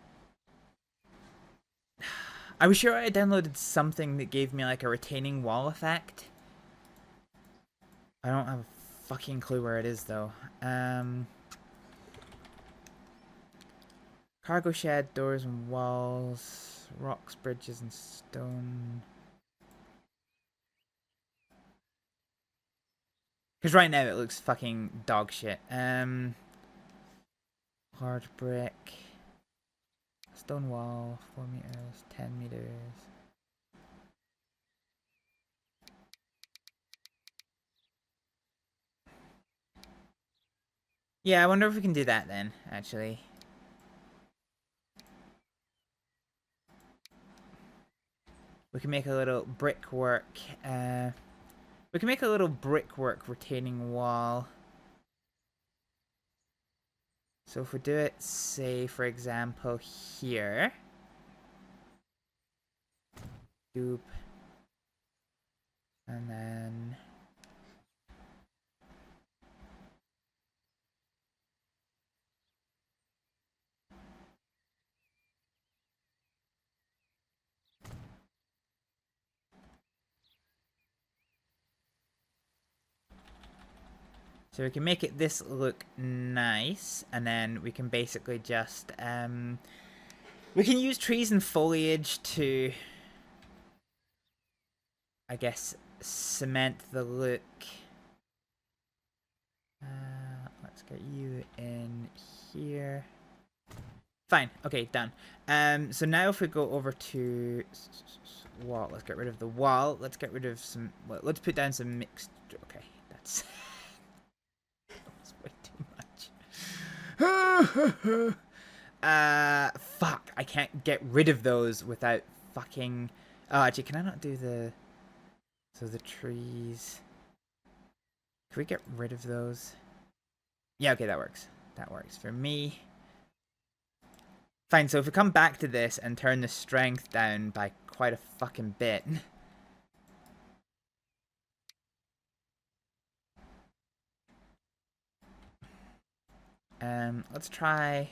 I was sure I downloaded something that gave me like a retaining wall effect. I don't have a fucking clue where it is though. Cargo shed, doors and walls, rocks, bridges and stone. Because right now it looks fucking dog shit. Hard brick. Stone wall, 4 meters, 10 meters. Yeah, I wonder if we can do that then, actually. We can make a little brickwork, we can make a little brickwork retaining wall. So if we do it, say, for example, here. Doop. And then... So we can make it this look nice, and then we can basically just, we can use trees and foliage to, I guess, cement the look. Let's get you in here. Fine. Okay, done. So now if we go over to wall, let's get rid of the wall. Let's get rid of some. Well, let's put down some mixed. Okay, that's way too much. Fuck! I can't get rid of those without fucking. Oh, actually, can I not do the? So the trees. Can we get rid of those? Yeah, okay, that works. That works for me. Fine, so if we come back to this and turn the strength down by quite a fucking bit. Let's try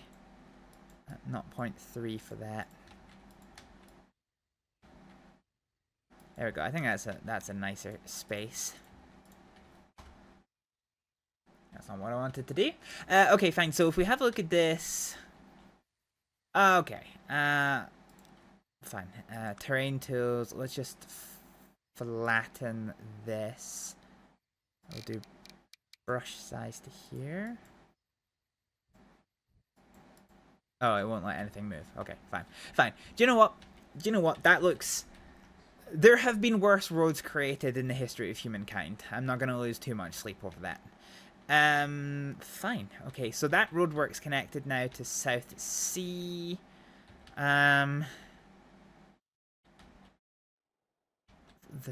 0.3 for that. There we go. I think that's a nicer space. That's not what I wanted to do. Okay, fine. So if we have a look at this. Okay. Fine. Terrain tools. Let's just flatten this. We'll do brush size to here. Oh, it won't let anything move. Okay, fine. Fine. Do you know what? Do you know what? That looks... There have been worse roads created in the history of humankind. I'm not going to lose too much sleep over that. Fine. Okay, so that roadwork's connected now to South Sea. The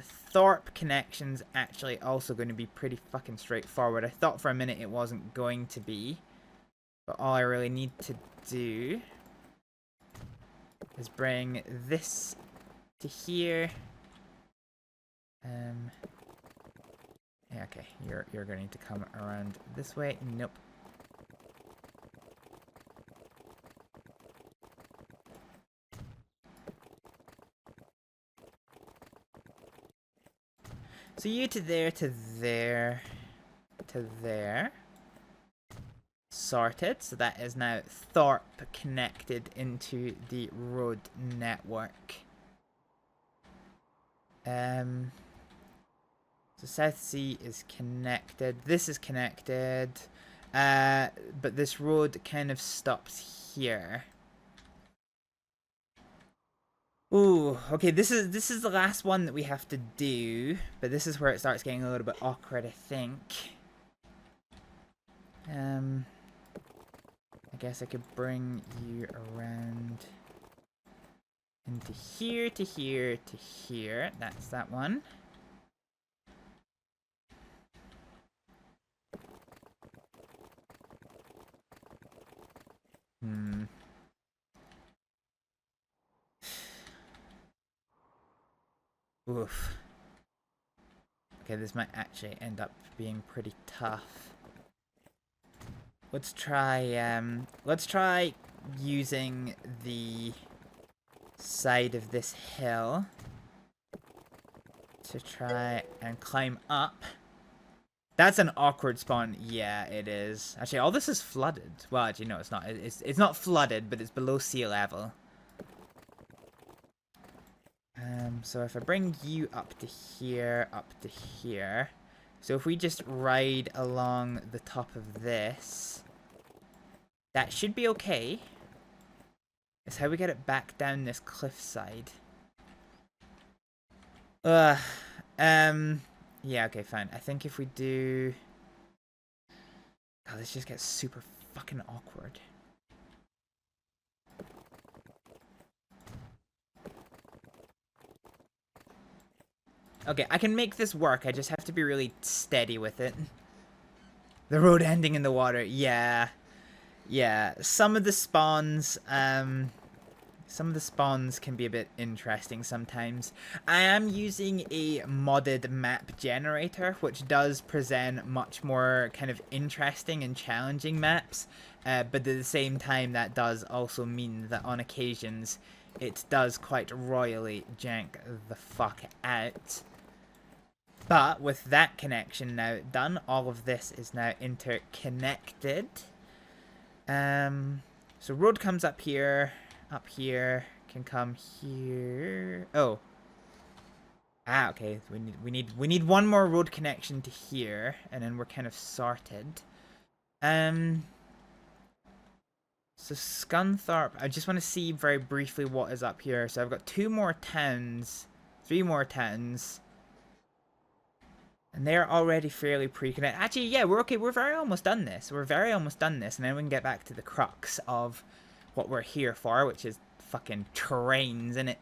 Thorpe connection's actually also going to be pretty fucking straightforward. I thought for a minute it wasn't going to be. But all I really need to do is bring this to here. Yeah, okay, you're going to need to come around this way. Nope. So you to there, to there, to there. Sorted. So that is now Thorpe connected into the road network. So South Sea is connected. This is connected. But this road kind of stops here. Ooh, okay, this is the last one that we have to do, but this is where it starts getting a little bit awkward, I think. I guess I could bring you around into here, to here, to here. That's that one. Oof. Okay, this might actually end up being pretty tough. Let's try using the side of this hill to try and climb up. That's an awkward spawn. Yeah, it is. Actually, all this is flooded. Well, actually, no, it's not. It's not flooded, but it's below sea level. So if I bring you up to here, so if we just ride along the top of this, that should be okay. It's how we get it back down this cliffside. Yeah, okay, fine. I think if we do... God, this just gets super fucking awkward. Okay, I can make this work. I just have to be really steady with it. The road ending in the water. Yeah. Yeah. Some of the spawns can be a bit interesting sometimes. I am using a modded map generator, which does present much more kind of interesting and challenging maps. But at the same time, that does also mean that on occasions, it does quite royally jank the fuck out. But with that connection now done, all of this is now interconnected. So road comes up here, can come here. Oh. Ah, okay. We need one more road connection to here, and then we're kind of sorted. So Scunthorpe, I just want to see very briefly what is up here. So I've got 2 more towns, 3 more towns. And they're already fairly pre-connected. Actually, yeah, we're okay. We're very almost done this. We're very almost done this. And then we can get back to the crux of what we're here for, which is fucking trains, innit?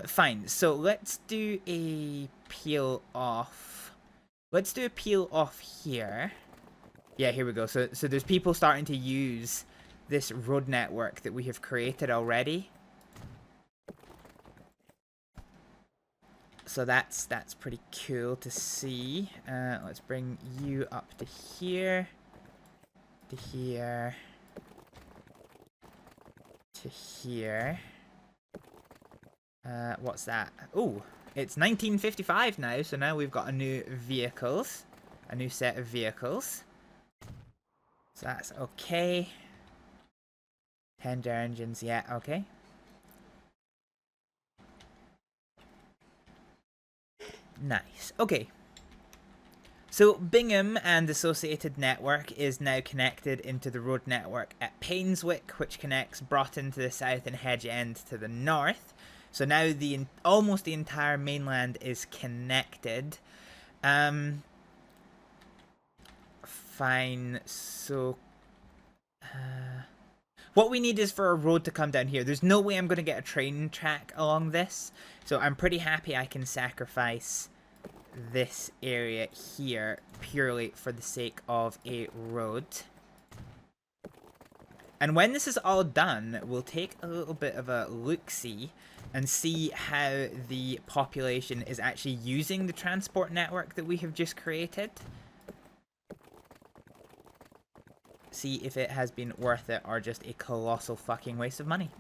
Fine. So let's do a peel off. Let's do a peel off here. Yeah, here we go. So there's people starting to use this road network that we have created already. So that's pretty cool to see. Let's bring you up to here, to here, to here. What's that? Oh, it's 1955 now, so now we've got a new set of vehicles. So that's okay. Tender engines, yeah, okay. Nice. Okay. So Bingham and associated network is now connected into the road network at Painswick, which connects Broughton to the south and Hedge End to the north. So now almost the entire mainland is connected. Fine. So what we need is for a road to come down here. There's no way I'm going to get a train track along this. So I'm pretty happy I can sacrifice this area here purely for the sake of a road. And when this is all done, we'll take a little bit of a look-see and see how the population is actually using the transport network that we have just created. See if it has been worth it or just a colossal fucking waste of money.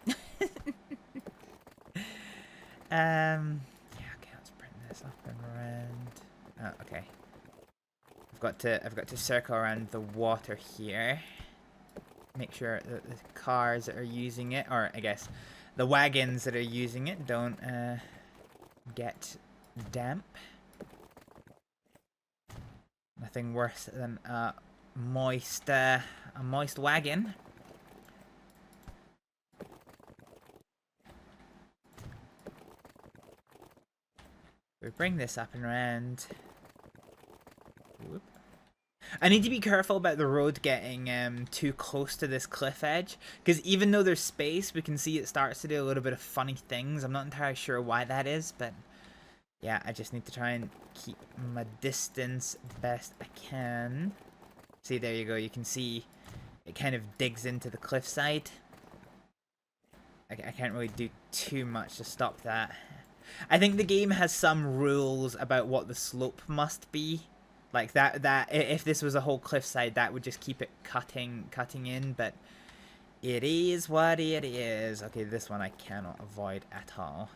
Yeah, okay, let's bring this up and around. Oh, okay. I've got to circle around the water here. Make sure that the cars that are using it, or I guess the wagons that are using it, don't get damp. Nothing worse than a moist wagon. We bring this up and around. Whoop. I need to be careful about the road getting too close to this cliff edge, because even though there's space, we can see it starts to do a little bit of funny things. I'm not entirely sure why that is, but yeah, I just need to try and keep my distance best I can. See, there you go. You can see it kind of digs into the cliffside. I can't really do too much to stop that. I think the game has some rules about what the slope must be. Like that if this was a whole cliffside, that would just keep it cutting in, but it is what it is. Okay, this one I cannot avoid at all.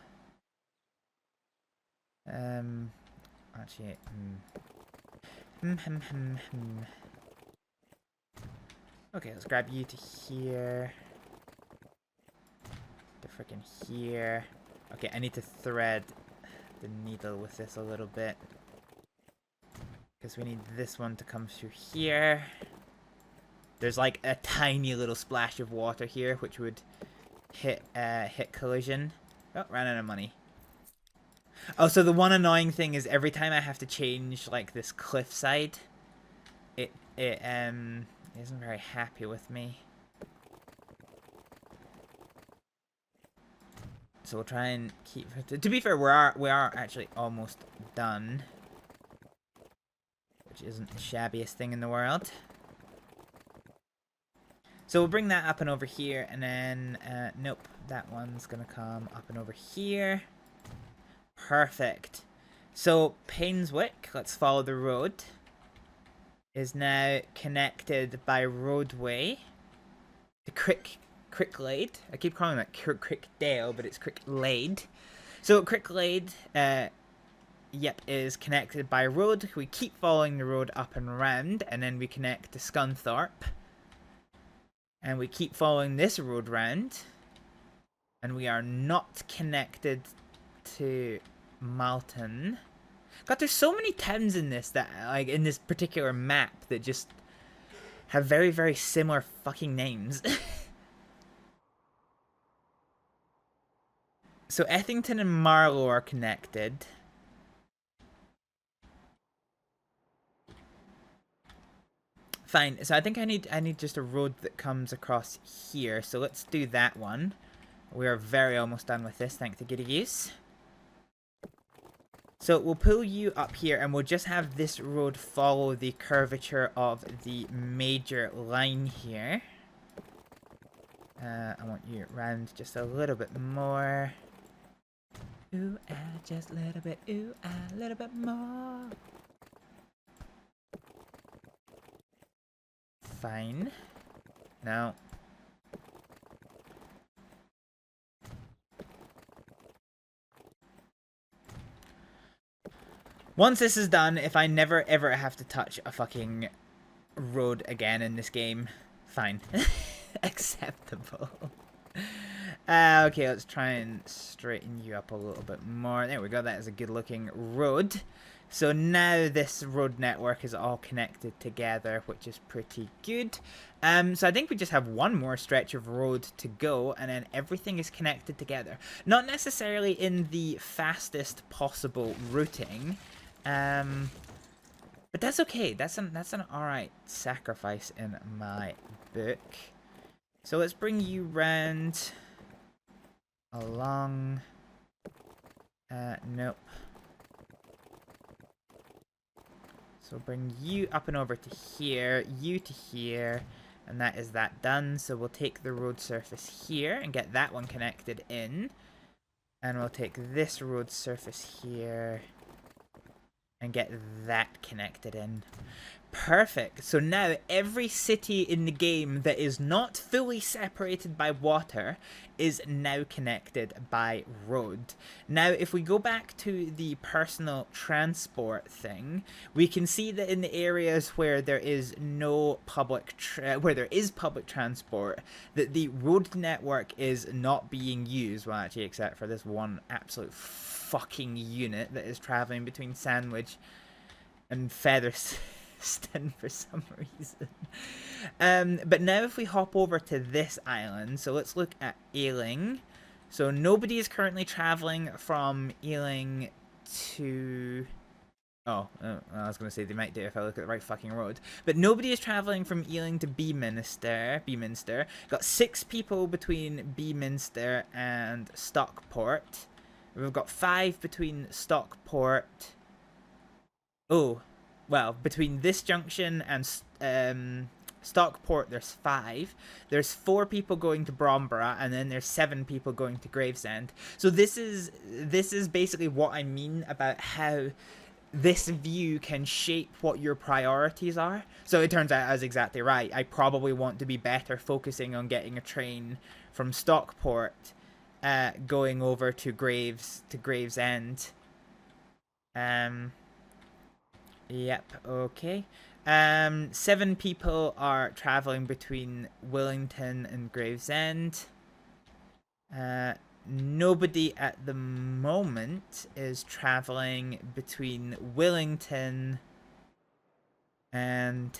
Actually, okay, let's grab you to here. To freaking here. Okay, I need to thread the needle with this a little bit. Because we need this one to come through here. There's like a tiny little splash of water here, which would hit collision. Oh, ran out of money. Oh, so the one annoying thing is every time I have to change like this cliffside, it isn't very happy with me. So we'll try and keep. To be fair, we are actually almost done, which isn't the shabbiest thing in the world. So we'll bring that up and over here, and then nope, that one's gonna come up and over here. Perfect. So Painswick, let's follow the road, is now connected by roadway to Cricklade. I keep calling it Crickdale, but it's Cricklade. So Cricklade yep, is connected by road. We keep following the road up and round, and then we connect to Scunthorpe. And we keep following this road round. And we are not connected to Malton. God, there's so many towns in this that, like, in this particular map that just have very, very similar fucking names. So Ethington and Marlow are connected. Fine. So I think I need just a road that comes across here. So let's do that one. We are very almost done with this, thanks to Giddy Goose. So we'll pull you up here, and we'll just have this road follow the curvature of the major line here. I want you round just a little bit more. Ooh, just a little bit. Ooh, a little bit more. Fine. Now. Once this is done, if I never ever have to touch a fucking road again in this game, fine. Acceptable. Okay, let's try and straighten you up a little bit more. There we go, that is a good looking road. So now this road network is all connected together, which is pretty good. So I think we just have one more stretch of road to go, and then everything is connected together. Not necessarily in the fastest possible routing, but that's okay. That's an alright sacrifice in my book. So let's bring you round along. Nope. So bring you up and over to here, you to here, and that is that done. So we'll take the road surface here and get that one connected in. And we'll take this road surface here and get that connected in. Perfect. So now every city in the game that is not fully separated by water is now connected by road. Now, if we go back to the personal transport thing, we can see that in the areas where there is no public, where there is public transport, that the road network is not being used. Well, actually, except for this one absolute fucking unit that is traveling between Sandwich and Featherston for some reason. But now if we hop over to this island, so let's look at Ealing. So nobody is currently traveling from Ealing to... I was going to say they might do if I look at the right fucking road. But nobody is traveling from Ealing to Beaminster. Got 6 people between Beaminster and Stockport. We've got 5 between Stockport. Oh, well, between this junction and Stockport, there's 5. There's 4 people going to Bromborough, and then there's 7 people going to Gravesend. So this is basically what I mean about how this view can shape what your priorities are. So it turns out I was exactly right. I probably want to be better focusing on getting a train from Stockport going over to Gravesend. Yep, okay. 7 people are traveling between Willington and Gravesend. Nobody at the moment is traveling between Willington and...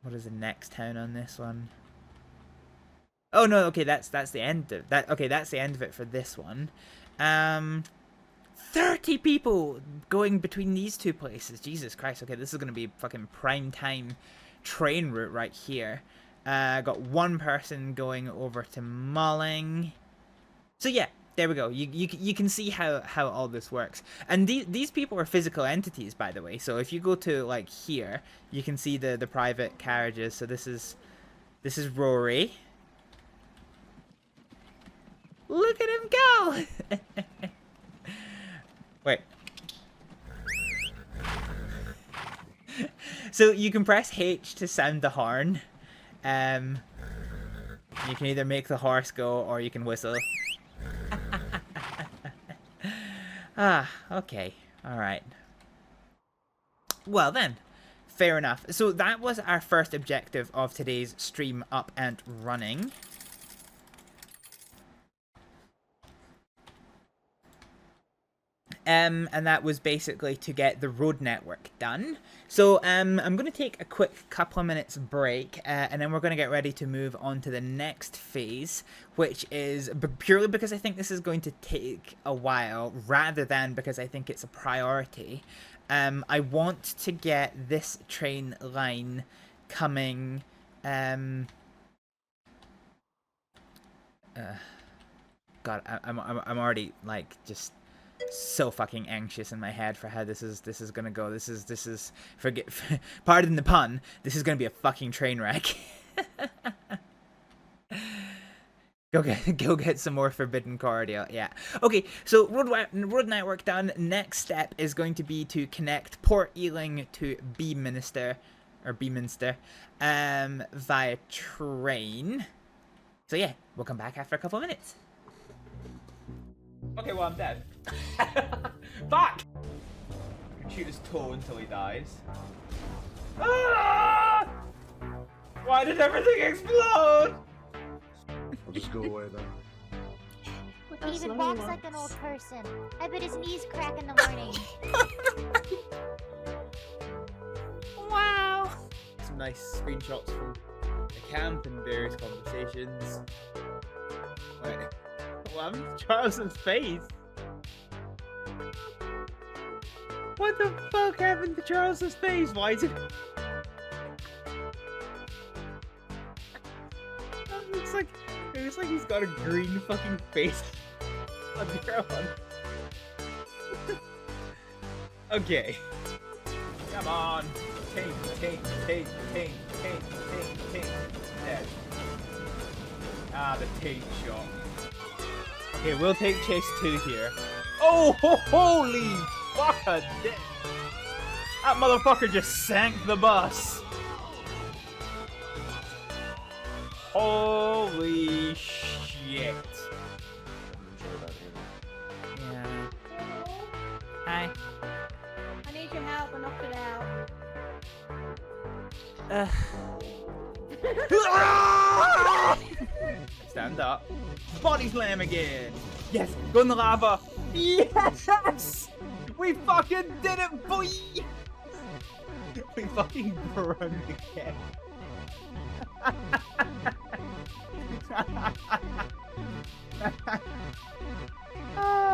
what is the next town on this one? Oh no, okay, that's the end of that. Okay, that's the end of it for this one. 30 people going between these 2 places. Jesus Christ. Okay, this is going to be fucking prime time train route right here. Got 1 person going over to Mulling. So yeah, there we go. You can see how all this works. And these people are physical entities, by the way. So if you go to like here, you can see the private carriages. So this is Rory. Look at him go. Wait. So you can press H to sound the horn. You can either make the horse go or you can whistle. Ah, okay. Alright. Well then, fair enough. So that was our first objective of today's stream up and running. And that was basically to get the road network done. So I'm going to take a quick couple of minutes break, and then we're going to get ready to move on to the next phase, which is purely because I think this is going to take a while, rather than because I think it's a priority. I want to get this train line coming. God, I'm already like just so fucking anxious in my head for how this is gonna go. This is pardon the pun. This is gonna be a fucking train wreck. Go get some more forbidden cordial. Yeah. Okay. So road network done. Next step is going to be to connect Port Ealing to Beaminster via train. So yeah, we'll come back after a couple of minutes. Okay, well, I'm dead. Fuck! I can shoot his toe until he dies. Ah! Why did everything explode? I'll just go away then. He even walks like an old person. I bet his knees crack in the morning. Wow! Some nice screenshots from the camp and various conversations. Wait. What happened to Charles's face? What the fuck happened to Charles's face? Why is it? It looks like he's got a green fucking face. Okay. Come on. Tank. Dead. Ah, the tank shot. Okay, we'll take chase 2 here. Oh, holy fucker! That motherfucker just sank the bus. Holy shit! Yeah. Hi. I need your help. I knocked it out. Stand up. Body slam again. Yes, go in the lava. Yes! We fucking did it, boy! We fucking burned again. I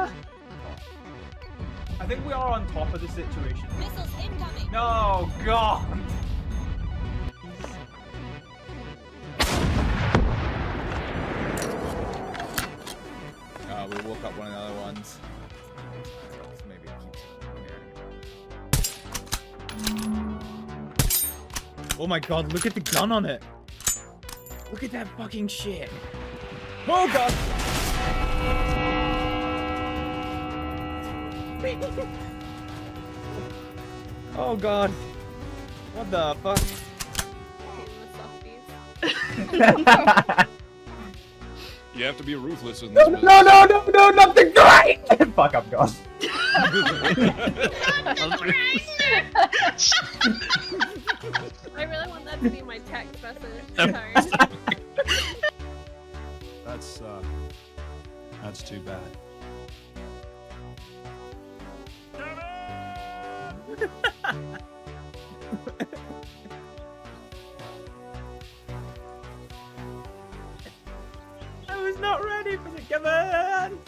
think we are on top of the situation. Missiles incoming. No, God! We woke up one of the other ones. Maybe it keeps here. Oh my God, look at the gun on it! Look at that fucking shit! Oh God! Oh God! What the fuck? You have to be ruthless in this business. No, not the grind! Fuck, I'm gone. I really want that to be my text message. Sorry. That's too bad. I was not ready for the command.